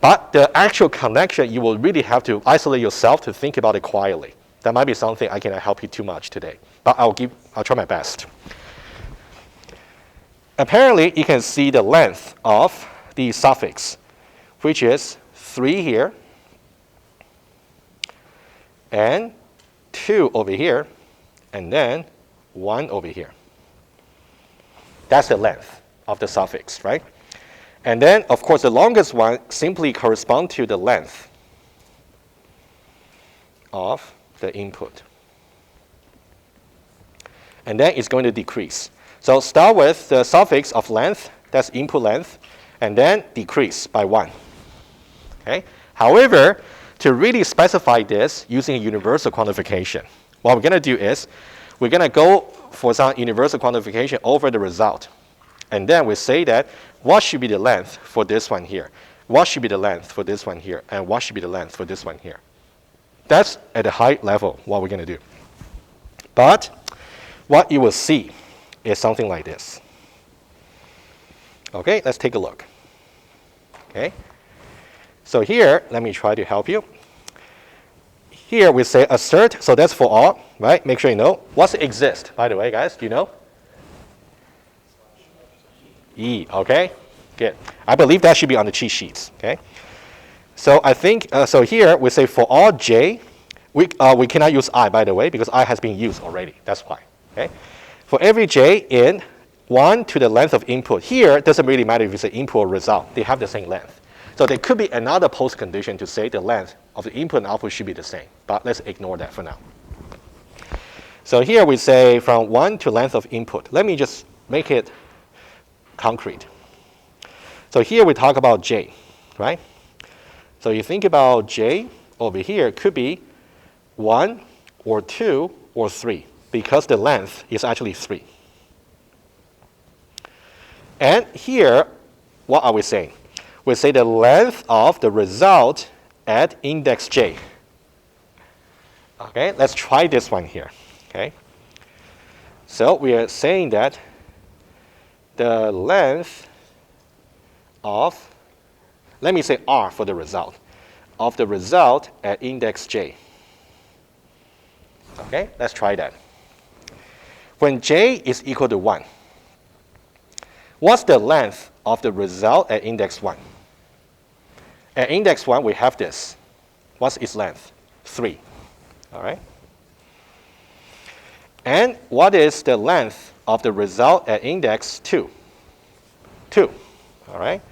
[SPEAKER 1] But the actual connection, you will really have to isolate yourself to think about it quietly. That might be something I cannot help you too much today, but I'll try my best. Apparently, you can see the length of the suffix, which is 3 here, and 2 over here, and then 1 over here. That's the length of the suffix, right? And then, of course, the longest one simply corresponds to the length of the input. And then it's going to decrease. So start with the suffix of length, that's input length, and then decrease by 1. Okay? However, to really specify this using a universal quantification, what we're going to do is we're going to go for some universal quantification over the result. And then we say that what should be the length for this one here? What should be the length for this one here? And what should be the length for this one here? That's at a high level what we're going to do. But what you will see is something like this. Okay, let's take a look. Okay, so here, let me try to help you. Here we say assert, so that's for all, right? Make sure you know. What's exist, by the way, guys? Do you know? E, okay? Good. I believe that should be on the cheat sheets, okay? So I think, so here we say for all j, we cannot use I, by the way, because I has been used already. That's why, okay? For every j in 1 to the length of input, here it doesn't really matter if it's an input or result. They have the same length. So there could be another post condition to say the length of the input and output should be the same. But let's ignore that for now. So here we say from 1 to length of input. Let me just make it concrete. So here we talk about j, right? So you think about j over here, it could be 1 or 2 or 3, because the length is actually 3. And here, what are we saying? We say the length of the result at index j. Okay, let's try this one here. Okay, so we are saying that the length of, let me say R for the result, of the result at index j. Okay, let's try that. When j is equal to 1, what's the length of the result at index 1? At index 1, we have this. What's its length? 3. All right? And what is the length of the result at index 2? 2. All right?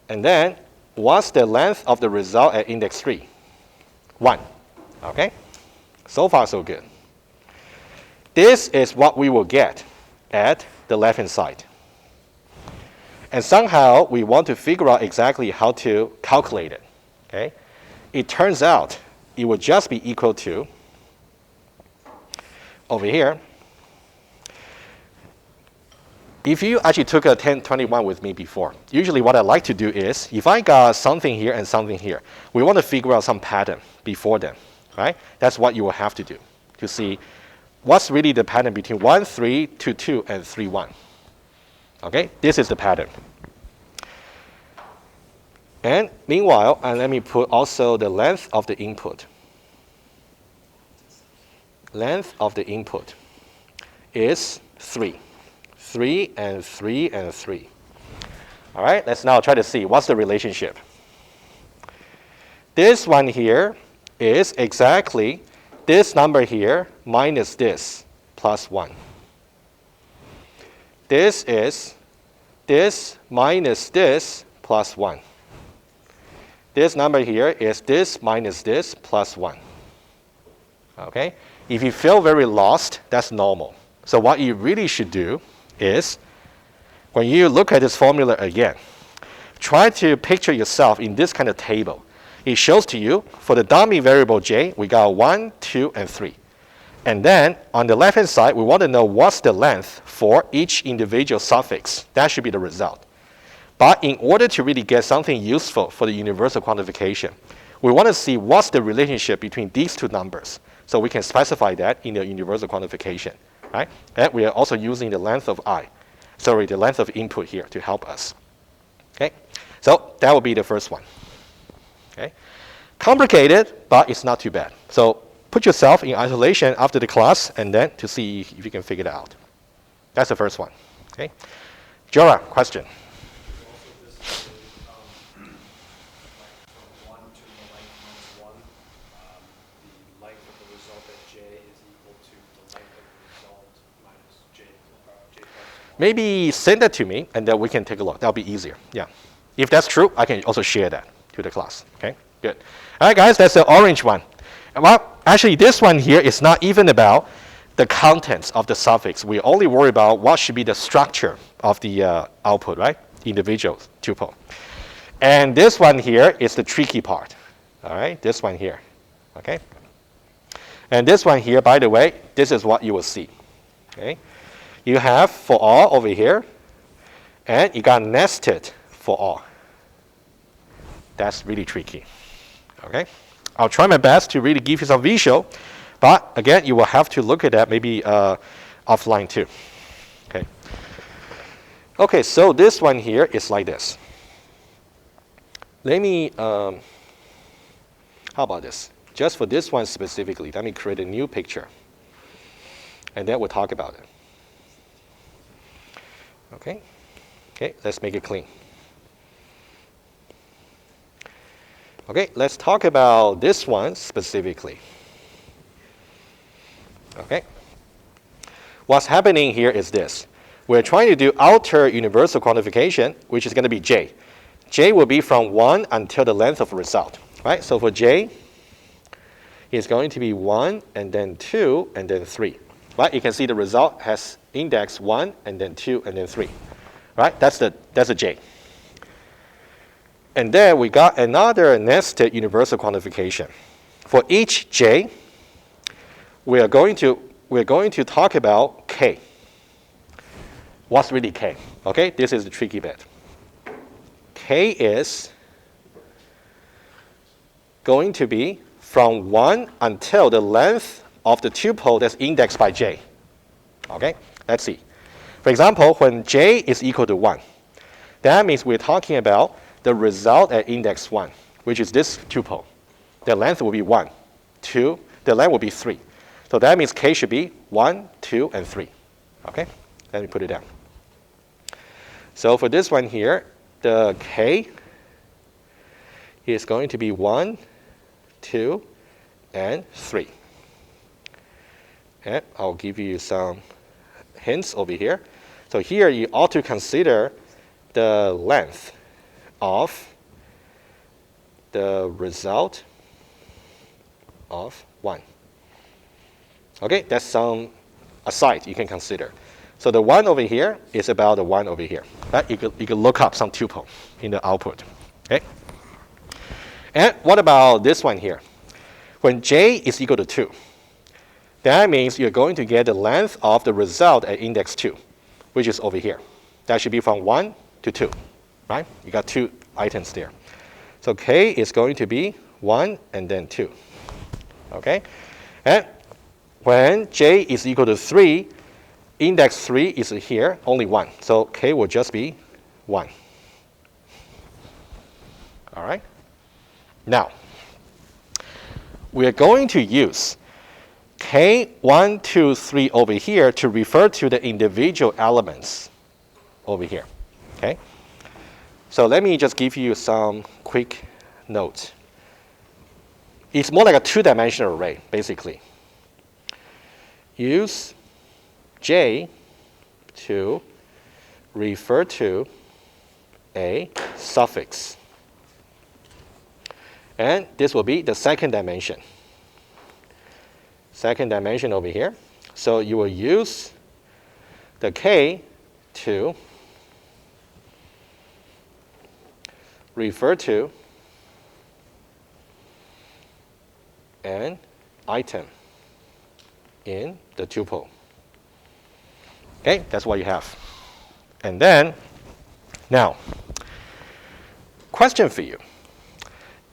[SPEAKER 1] And then, what's the length of the result at index 3? 1. Okay? So far, so good. This is what we will get at the left-hand side. And somehow, we want to figure out exactly how to calculate it. Okay? It turns out it would just be equal to, over here, if you actually took a 1021 with me before, usually what I like to do is, if I got something here and something here, we want to figure out some pattern before them, right? That's what you will have to do, to see what's really the pattern between 1, 3, 2, 2, and 3, 1. Okay, this is the pattern. And meanwhile, let me put also the length of the input. Length of the input is 3. 3 and 3 and 3. All right, let's now try to see what's the relationship. This one here is exactly this number here minus this plus 1. This is this minus this plus 1. This number here is this minus this plus 1. Okay? If you feel very lost, that's normal. So what you really should do is, when you look at this formula again, try to picture yourself in this kind of table. It shows to you, for the dummy variable j, we got 1, 2, and 3. And then, on the left-hand side, we want to know what's the length for each individual suffix. That should be the result. But in order to really get something useful for the universal quantification, we want to see what's the relationship between these two numbers. So we can specify that in the universal quantification, right? And we are also using the length of the length of input here to help us. Okay, so that would be the first one. Okay, complicated, but it's not too bad. So put yourself in isolation after the class, and then to see if you can figure it out. That's the first one. Okay, Jora, question. Maybe send that to me, and then we can take a look. That'll be easier. Yeah. If that's true, I can also share that to the class. Okay, good. All right, guys, that's the orange one. Well, actually, this one here is not even about the contents of the suffix. We only worry about what should be the structure of the output, right? Individual tuple. And this one here is the tricky part. All right, this one here. Okay. And this one here, by the way, this is what you will see. Okay. You have for all over here, and you got nested for all. That's really tricky. Okay, I'll try my best to really give you some visual, but again, you will have to look at that maybe offline too. Okay. Okay, so this one here is like this. Let me, how about this? Just for this one specifically, let me create a new picture, and then we'll talk about it. Okay, let's make it clean. Okay, let's talk about this one specifically. Okay. What's happening here is this. We're trying to do outer universal quantification, which is going to be j. J will be from 1 until the length of result. Right? So for j, it's going to be 1, and then 2, and then 3. Right? You can see the result has index 1, and then 2, and then 3. Right? That's a j. And then we got another nested universal quantification. For each j, we're going to talk about k. What's really k? Okay, this is the tricky bit. K is going to be from 1 until the length of the tuple that's indexed by j. Okay, let's see. For example, when j is equal to 1, that means we're talking about the result at index 1, which is this tuple. The length will be 1, 2, the length will be 3. So that means k should be 1, 2, and 3. Okay, let me put it down. So for this one here, the k is going to be 1, 2, and 3. And I'll give you some hints over here. So here you ought to consider the length of the result of 1. Okay, that's some aside you can consider. So the 1 over here is about the 1 over here. Right? You could look up some tuple in the output. Okay. And what about this one here? When j is equal to 2, that means you're going to get the length of the result at index 2, which is over here. That should be from 1 to 2. Right? You got 2 items there. So k is going to be 1 and then 2. Okay? And when j is equal to 3, index 3 is here, only 1. So k will just be 1. All right? Now, we're going to use k1, 2, 3 over here to refer to the individual elements over here. Okay? So let me just give you some quick notes. It's more like a 2-dimensional array, basically. Use j to refer to a suffix. And this will be the second dimension. Second dimension over here. So you will use the k to refer to an item in the tuple. Okay, that's what you have. And then, now, question for you.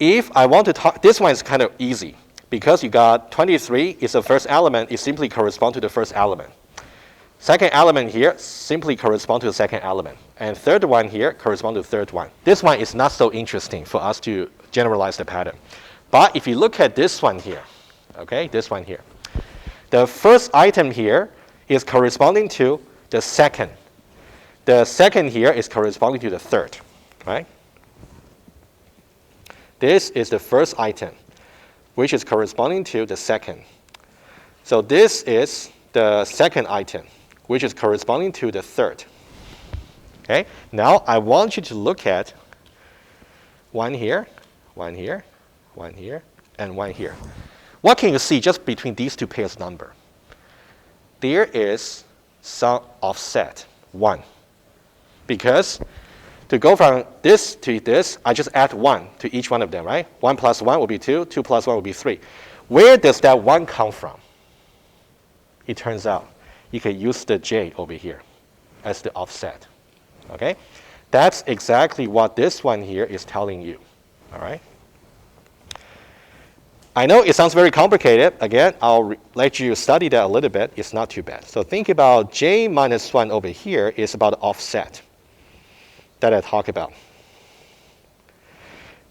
[SPEAKER 1] If I want to talk, this one is kind of easy because you got 23 is the first element, it simply corresponds to the first element. Second element here simply corresponds to the second element. And third one here corresponds to the third one. This one is not so interesting for us to generalize the pattern. But if you look at this one here, okay, this one here, the first item here is corresponding to the second. The second here is corresponding to the third, right? This is the first item, which is corresponding to the second. So this is the second item, which is corresponding to the third. Okay? Now I want you to look at one here, one here, one here, and one here. What can you see just between these two pairs of numbers? There is some offset, 1. Because to go from this to this, I just add 1 to each one of them, right? 1 plus 1 will be 2, 2 plus 1 will be 3. Where does that 1 come from? It turns out you can use the j over here as the offset. Okay? That's exactly what this one here is telling you. All right? I know it sounds very complicated. Again, I'll let you study that a little bit. It's not too bad. So think about j minus 1 over here is about the offset that I talked about.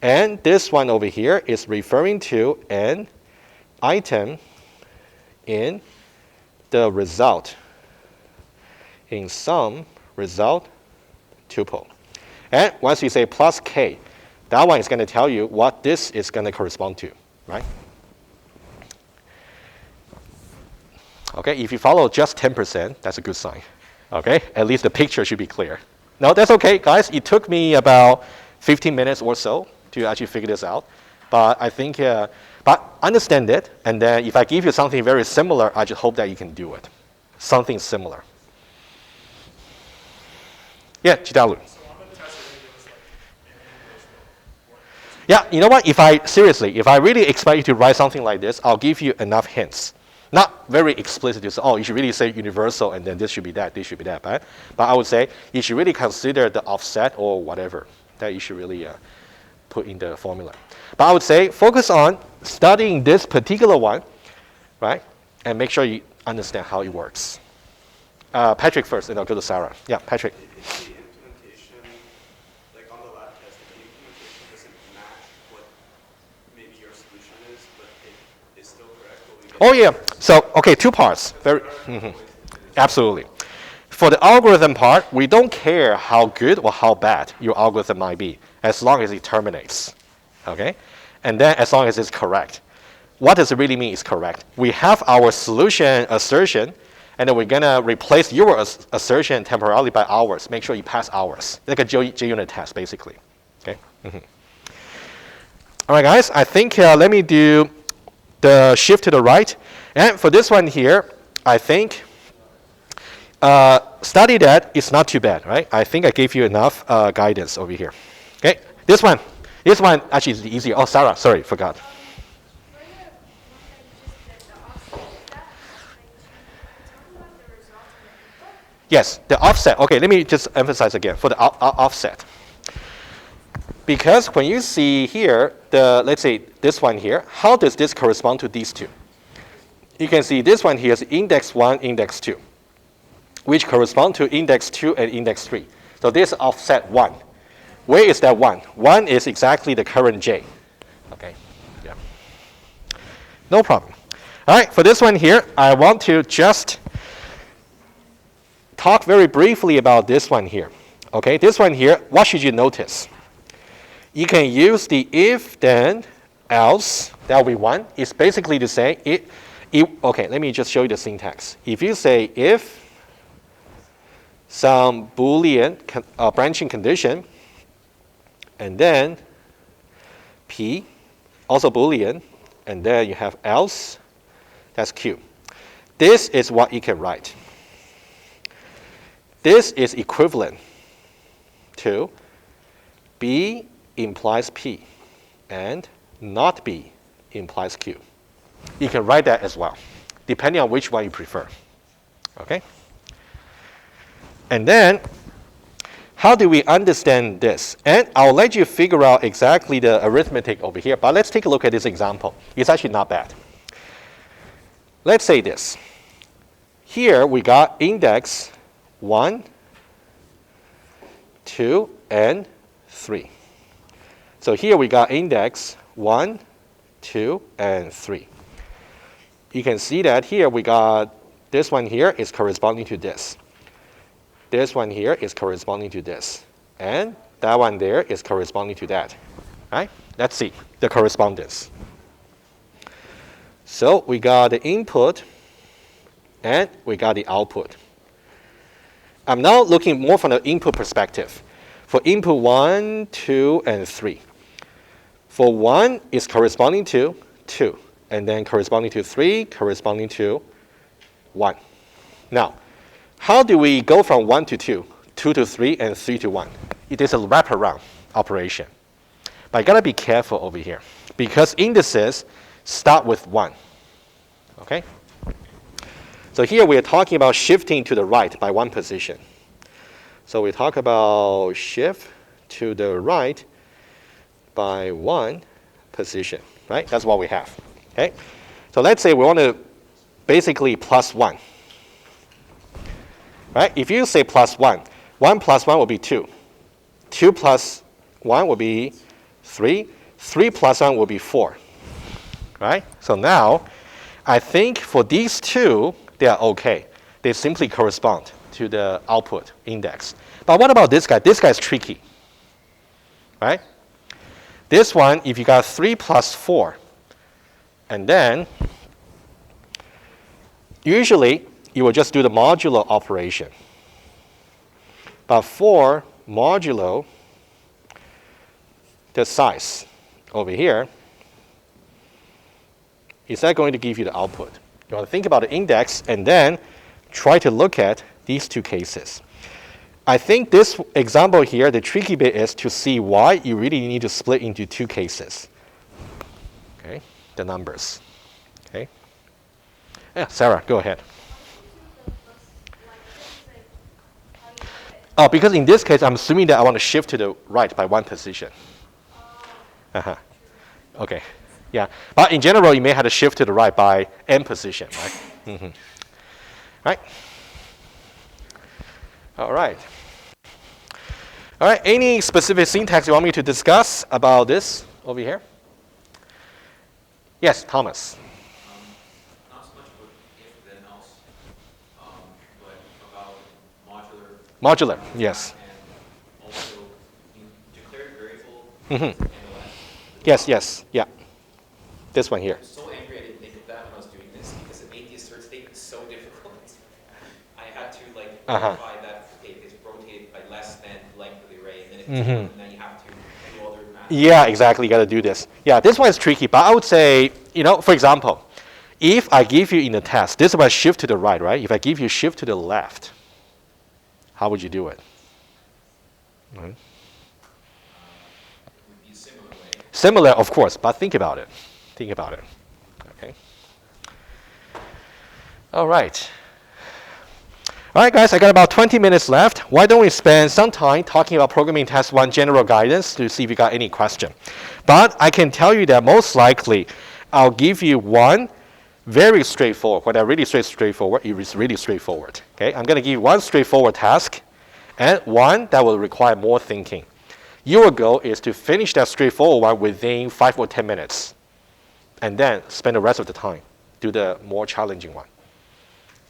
[SPEAKER 1] And this one over here is referring to an item in the result, in some result tuple. And once you say plus k, That one is going to tell you what this is going to correspond to, right? Okay, if you follow just 10%, that's a good sign. Okay, at least the picture should be clear. No, that's okay, guys. It took me about 15 minutes or so to actually figure this out. But I think, but understand it. And then if I give you something very similar, I just hope that you can do it. Something similar. Yeah, Chidalu. Yeah, you know what? If I really expect you to write something like this, I'll give you enough hints. Not very explicit to say, oh, you should really say universal, and then this should be that, this should be that. But I would say you should really consider the offset or whatever that you should really put in the formula. But I would say focus on studying this particular one, right? And make sure you understand how it works. Patrick first, and I'll go to Sarah. Yeah, Patrick.
[SPEAKER 2] If the implementation, like on the lab test, if the implementation doesn't match what maybe your solution is, but it is still correct, will we get
[SPEAKER 1] Oh yeah. So okay, two parts. Very absolutely. For the algorithm part, we don't care how good or how bad your algorithm might be, as long as it terminates. Okay, and then as long as it's correct. What does it really mean is correct? We have our solution assertion, and then we're gonna replace your assertion temporarily by ours. Make sure you pass ours, like a JUnit test, basically. Okay. All right, guys. I think let me do the shift to the right. And for this one here, I think study that. It's not too bad, right? I think I gave you enough guidance over here. Okay. This one actually is easier. Oh, Sarah, sorry, forgot. Yes, the offset. Okay, let me just emphasize again for the offset. Because when you see here, let's say this one here, how does this correspond to these two? You can see this one here is index 1, index 2, which correspond to index 2 and index 3. So this is offset 1. Where is that 1? 1 is exactly the current J. Okay, yeah. No problem. All right, for this one here, I want to just talk very briefly about this one here. Okay, this one here, what should you notice? You can use the if, then, else, that will be 1. It's basically to say, okay, let me just show you the syntax. If you say if some Boolean branching condition, and then P, also Boolean, and then you have else, that's Q. This is what you can write. This is equivalent to B implies P, and not B implies Q. You can write that as well, depending on which one you prefer. Okay? And then, how do we understand this? And I'll let you figure out exactly the arithmetic over here, but let's take a look at this example. It's actually not bad. Let's say this. Here we got index 1, 2, and 3. So here we got index 1, 2, and 3. You can see that here we got this one here is corresponding to this. This one here is corresponding to this. And that one there is corresponding to that. Right? Let's see the correspondence. So we got the input and we got the output. I'm now looking more from the input perspective. For input 1, 2, and 3. For 1 is corresponding to 2, and then corresponding to 3, corresponding to 1. Now, how do we go from 1 to 2, 2 to 3, and 3 to 1? It is a wraparound operation. But you gotta be careful over here, because indices start with 1. Okay? So here we are talking about shifting to the right by 1 position. So we talk about shift to the right by 1 position, right? That's what we have, okay? So let's say we want to basically plus 1, right? If you say plus 1, 1 plus 1 will be 2. 2 plus 1 will be 3. 3 plus 1 will be 4, right? So now, I think for these two, they are okay. They simply correspond to the output index. But what about this guy? This guy is tricky, right? This one, if you got 3 plus 4, and then usually you will just do the modulo operation. But 4 modulo the size over here, is that going to give you the output? You want to think about the index and then try to look at these two cases. I think this example here, the tricky bit is to see why you really need to split into two cases. Okay, the numbers. Okay. Yeah, Sarah, go ahead. Oh, because in this case, I'm assuming that I want to shift to the right by 1 position. Okay. Yeah. But in general, you may have to shift to the right by n position, right? Right? All right. All right. Any specific syntax you want me to discuss about this over here? Yes, Thomas.
[SPEAKER 6] Not so much about if then else, but about modular.
[SPEAKER 1] Modular, yes.
[SPEAKER 6] And also declared variable.
[SPEAKER 1] Yes, yes, yeah. This one here.
[SPEAKER 6] I'm so angry I didn't think of that when I was doing this because it made the assert statement so difficult. I had to like verify that it's rotated by less than the length of the array, and then and then you have to do all the math.
[SPEAKER 1] Yeah, exactly. You got to do this. Yeah, this one is tricky, but I would say, you know, for example, if I give you in the test, this was shift to the right, right? If I give you shift to the left, how would you do it? Right.
[SPEAKER 6] Would be a similar way.
[SPEAKER 1] Similar, of course, but think about it. Think about it. Okay. All right. All right, guys, I got about 20 minutes left. Why don't we spend some time talking about Programming Test 1 general guidance to see if you got any question. But I can tell you that most likely I'll give you one very straightforward. When I really straightforward, it is really straightforward. Okay, I'm going to give you one straightforward task and one that will require more thinking. Your goal is to finish that straightforward one within 5 or 10 minutes. And then spend the rest of the time do the more challenging one.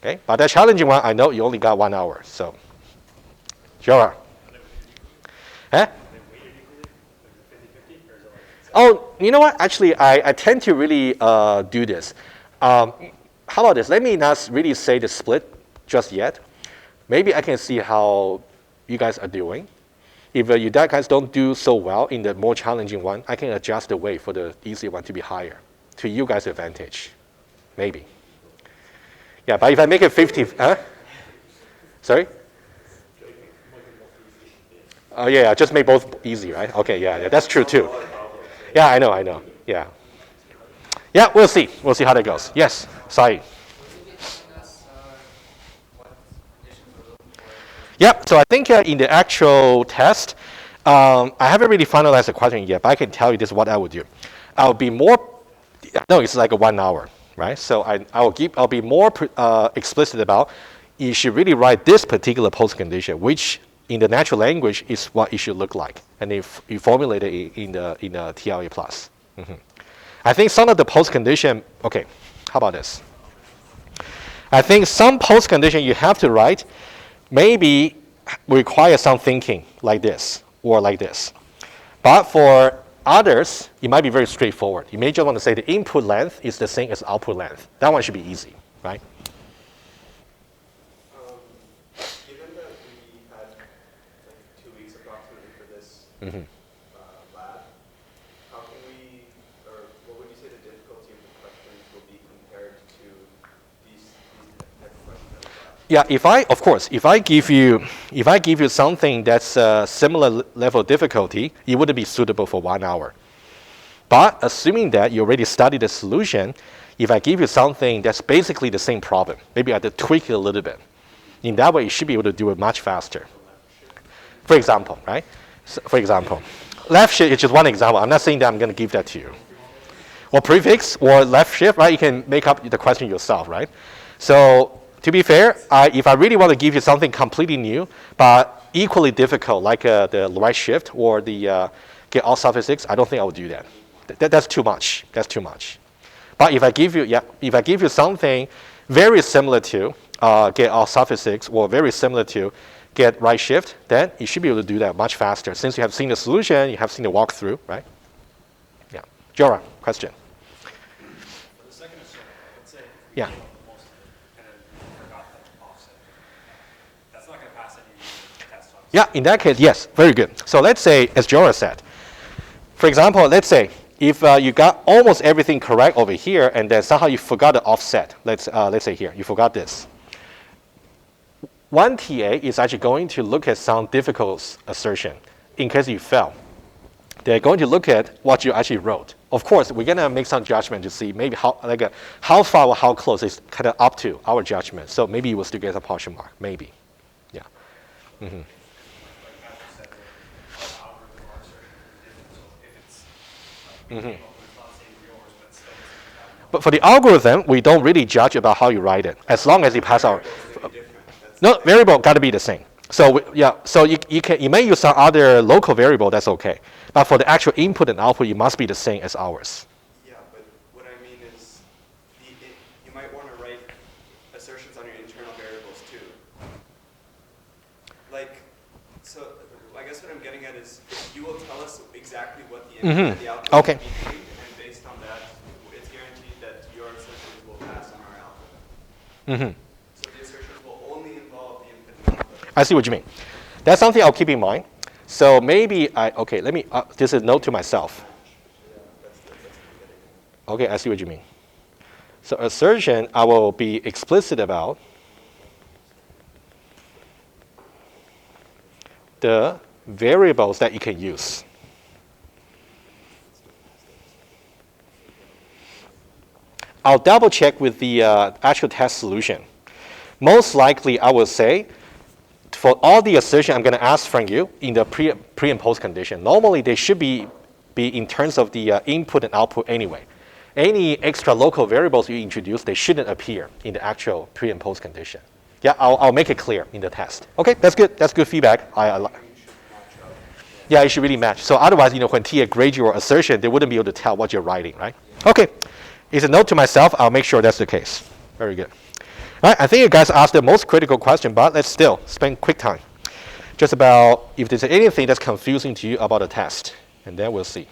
[SPEAKER 1] Okay, but that challenging one, I know you only got 1 hour, so sure. Huh? Oh, you know what? Actually, I tend to really do this. How about this? Let me not really say the split just yet. Maybe I can see how you guys are doing. If you guys don't do so well in the more challenging one, I can adjust the weight for the easy one to be higher, to you guys' advantage, maybe. Yeah, but if I make it 50, sorry? Oh yeah, just make both easy, right? Okay, yeah, that's true too. Yeah, I know, yeah. Yeah, we'll see how that goes. Yes, Sai. Yep, so I think in the actual test, I haven't really finalized the question yet, but I can tell you this is what I would do. I'll be more, no, it's like a 1 hour, right? So I'll be more explicit about, you should really write this particular postcondition, which in the natural language is what it should look like. And if you formulate it in the TLA plus. I think some of the postcondition, okay, how about this? I think some postcondition you have to write maybe require some thinking like this or like this. But for others, it might be very straightforward. You may just want to say the input length is the same as output length. That one should be easy, right?
[SPEAKER 2] Given that we had like 2 weeks approximately for this lab, how can we, or what would you say the difficulty of the questions will be compared to these type of questions that we have?
[SPEAKER 1] Yeah, if I give you something that's a similar level of difficulty, it wouldn't be suitable for 1 hour. But assuming that you already studied the solution, if I give you something that's basically the same problem, maybe I have to tweak it a little bit. In that way, you should be able to do it much faster. For example, right? So, for example, left shift is just one example. I'm not saying that I'm going to give that to you. Or prefix or left shift, right? You can make up the question yourself, right? So to be fair, if I really want to give you something completely new, but equally difficult, like the right shift or the getAllSuffixes, I don't think I would do that. That's too much. That's too much. But if I give you something very similar to getAllSuffixes or very similar to getRightShifts, then you should be able to do that much faster. Since you have seen the solution, you have seen the walkthrough, right? Jora, question.
[SPEAKER 7] For the second assertion, let's say
[SPEAKER 1] Yeah.
[SPEAKER 7] you came up with most of it and then you forgot the offset. That's not going to pass any test.
[SPEAKER 1] Yeah, in that case, yes, very good. So let's say, as Jora said, for example, let's say if you got almost everything correct over here, and then somehow you forgot the offset. Let's say here, you forgot this. One TA is actually going to look at some difficult assertion in case you fail. They're going to look at what you actually wrote. Of course, we're gonna make some judgment to see maybe how far or how close is kind of up to our judgment. So maybe you will still get a partial mark, maybe. Yeah. Mm-hmm. But for the algorithm, we don't really judge about how you write it, as long as you pass our. No, variable got to be the same. So so you may use some other local variable. That's okay. But for the actual input and output, it must be the same as ours.
[SPEAKER 2] Yeah, but what I mean is, you might want to write assertions on your internal variables too. Like, so I guess what I'm getting at is, you will tell us exactly what the input and the output
[SPEAKER 1] Okay.
[SPEAKER 2] will be, and based on that, it's guaranteed that your assertions will pass on our algorithm. So the assertions will only involve the input and output.
[SPEAKER 1] I see what you mean. That's something I'll keep in mind. So maybe let me. This is a note to myself. Okay, I see what you mean. So assertion, I will be explicit about the variables that you can use. I'll double check with the actual test solution. Most likely, I will say, for all the assertion I'm going to ask from you in the pre and post condition, normally they should be in terms of the input and output anyway. Any extra local variables you introduce, they shouldn't appear in the actual pre and post condition. Yeah, I'll make it clear in the test. Okay, that's good. That's good feedback. Yeah, it should really match. So otherwise, when TA grade your assertion, they wouldn't be able to tell what you're writing, right? Okay, it's a note to myself. I'll make sure that's the case. Very good. All right, I think you guys asked the most critical question, but let's still spend quick time. Just about if there's anything that's confusing to you about the test, and then we'll see.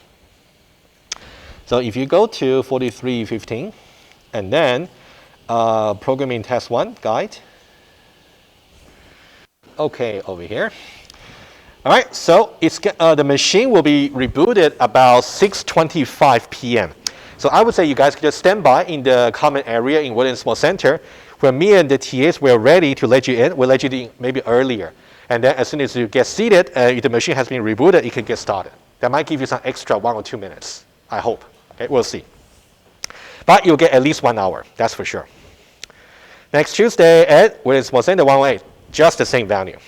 [SPEAKER 1] So if you go to 4315, and then programming test 1 guide. Okay, over here. All right, so the machine will be rebooted about 6:25 p.m. So I would say you guys could just stand by in the common area in Williams Small Center, where me and the TAs were ready to let you in. We'll let you in maybe earlier. And then as soon as you get seated, if the machine has been rebooted, you can get started. That might give you some extra 1 or 2 minutes, I hope. Okay, we'll see. But you'll get at least 1 hour, that's for sure. Next Tuesday at Williams Small Center 108, just the same value.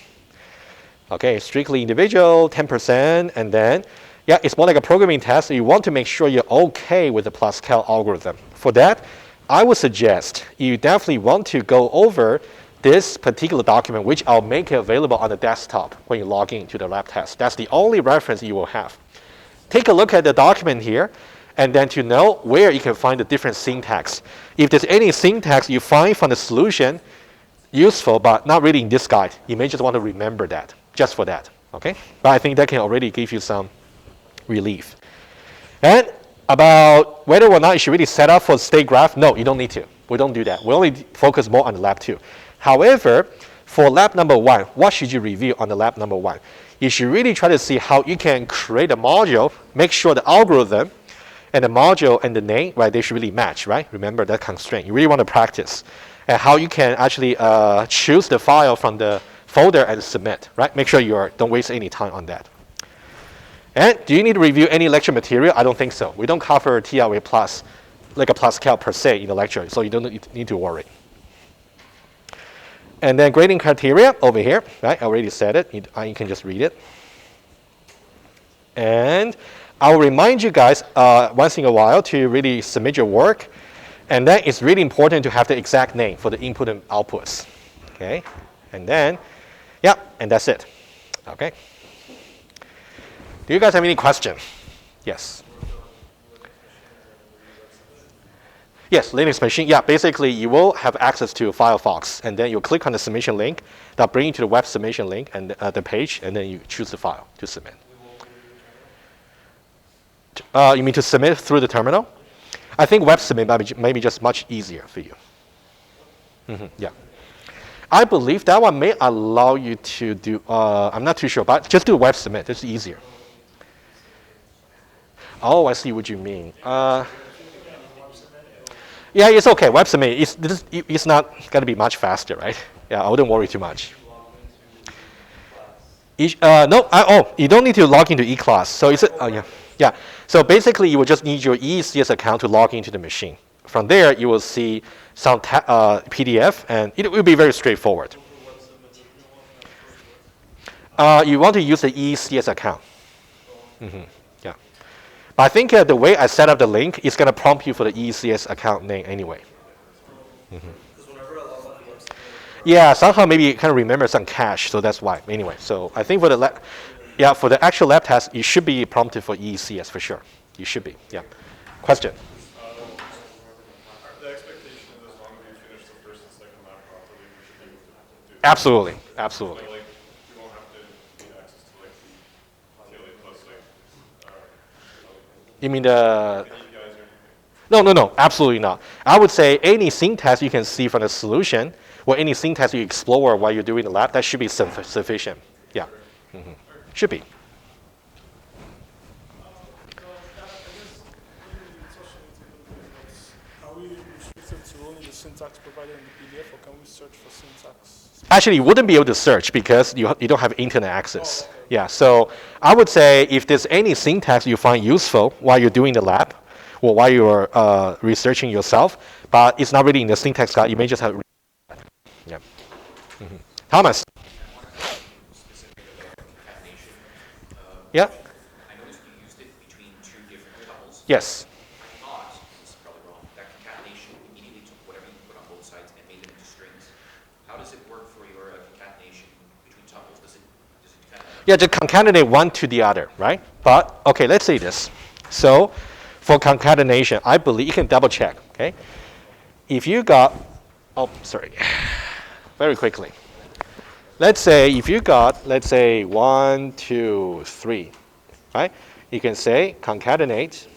[SPEAKER 1] Okay, strictly individual, 10%, and then, yeah, it's more like a programming test. So you want to make sure you're okay with the Pascal algorithm. For that, I would suggest you definitely want to go over this particular document, which I'll make available on the desktop when you log in to the lab test. That's the only reference you will have. Take a look at the document here, and then to know where you can find the different syntax. If there's any syntax you find from the solution useful, but not really in this guide, you may just want to remember that, just for that, okay? But I think that can already give you some relief. And about whether or not you should really set up for state graph, no, you don't need to. We don't do that. We only focus more on the lab 2. However, for lab number 1, what should you review on the lab number 1? You should really try to see how you can create a module, make sure the algorithm and the module and the name, right, they should really match, right? Remember that constraint. You really want to practice. And how you can actually choose the file from the folder and submit, right? Make sure you don't waste any time on that. And do you need to review any lecture material? I don't think so. We don't cover TRA plus, like a Pascal per se in the lecture, so you don't need to worry. And then grading criteria over here, right? I already said it. You can just read it. And I'll remind you guys once in a while to really submit your work. And then it's really important to have the exact name for the input and outputs. Okay? And then, yeah, and that's it. Okay? Do you guys have any questions? Yes. Yes, Linux machine. Yeah, basically you will have access to Firefox, and then you click on the submission link. That'll bring you to the web submission link and the page, and then you choose the file to submit. You mean to submit through the terminal? I think web submit might be just much easier for you. Yeah. I believe that one may allow you to do, I'm not too sure, but just do web submit. It's easier. Oh, I see what you mean. Yeah, it's okay. Web submit, it's not going to be much faster, right? Yeah, I wouldn't worry too much. No, you don't need to log into eClass. So yeah. So basically, you will just need your EECS account to log into the machine. From there, you will see some PDF, and it will be very straightforward. You want to use the EECS account. Yeah. But I think the way I set up the link is going to prompt you for the EECS account name anyway. Yeah, somehow maybe you can remember some cache, so that's why. Anyway, so I think for the for the actual lab test, you should be prompted for EECS for sure. You should be. Yeah. Question.
[SPEAKER 3] The expectation is as long as you finish the first and second lab properly, we should be able to do that.
[SPEAKER 1] Absolutely. Absolutely.
[SPEAKER 3] So, like, we won't have to need access to like the TLA plus
[SPEAKER 1] You mean the?
[SPEAKER 3] APIs or anything.
[SPEAKER 1] No. Absolutely not. I would say any syntax you can see from the solution, or any syntax you explore while you're doing the lab, that should be sufficient. Yeah. Should be.
[SPEAKER 8] Are we restricted to only the syntax provided in the PDF, or can we search for syntax?
[SPEAKER 1] Actually, you wouldn't be able to search because you don't have internet access. Yeah, so I would say if there's any syntax you find useful while you're doing the lab, or while you're researching yourself, but it's not really in the syntax guide, you may just have. Yeah. Thomas. Yeah.
[SPEAKER 6] I noticed you used it between two different tuples.
[SPEAKER 1] Yes.
[SPEAKER 6] I thought, this is probably wrong, that concatenation immediately took whatever you put on both sides and made them into strings. How does it work for your concatenation between tuples? Does it kind of...
[SPEAKER 1] Yeah, just concatenate one to the other, right? But, okay, let's say this. So, for concatenation, I believe you can double check, okay? If you got, very quickly. Let's say if you got, let's say 1, 2, 3, right? You can say concatenate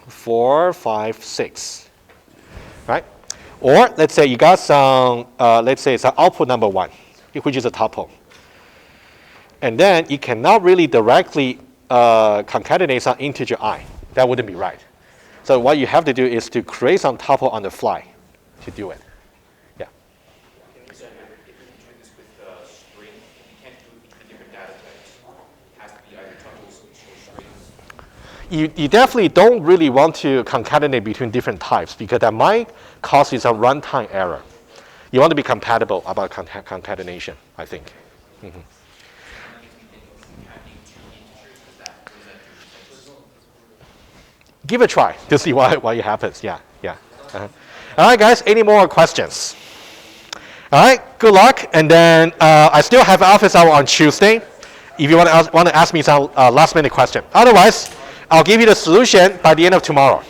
[SPEAKER 1] 4, 5, 6, right? Or let's say you got some, let's say it's an output number 1, which is a tuple. And then you cannot really directly concatenate some integer I. That wouldn't be right. So what you have to do is to create some tuple on the fly to do it. Yeah.
[SPEAKER 6] If you're doing this with string, you can't do it between different data types. It has to be either tuples or strings.
[SPEAKER 1] You definitely don't really want to concatenate between different types because that might cause you some runtime error. You want to be compatible about concatenation, I think. Give it a try to see what happens. Yeah. All right, guys. Any more questions? All right. Good luck. And then I still have office hour on Tuesday. If you want to ask me some last minute question. Otherwise, I'll give you the solution by the end of tomorrow.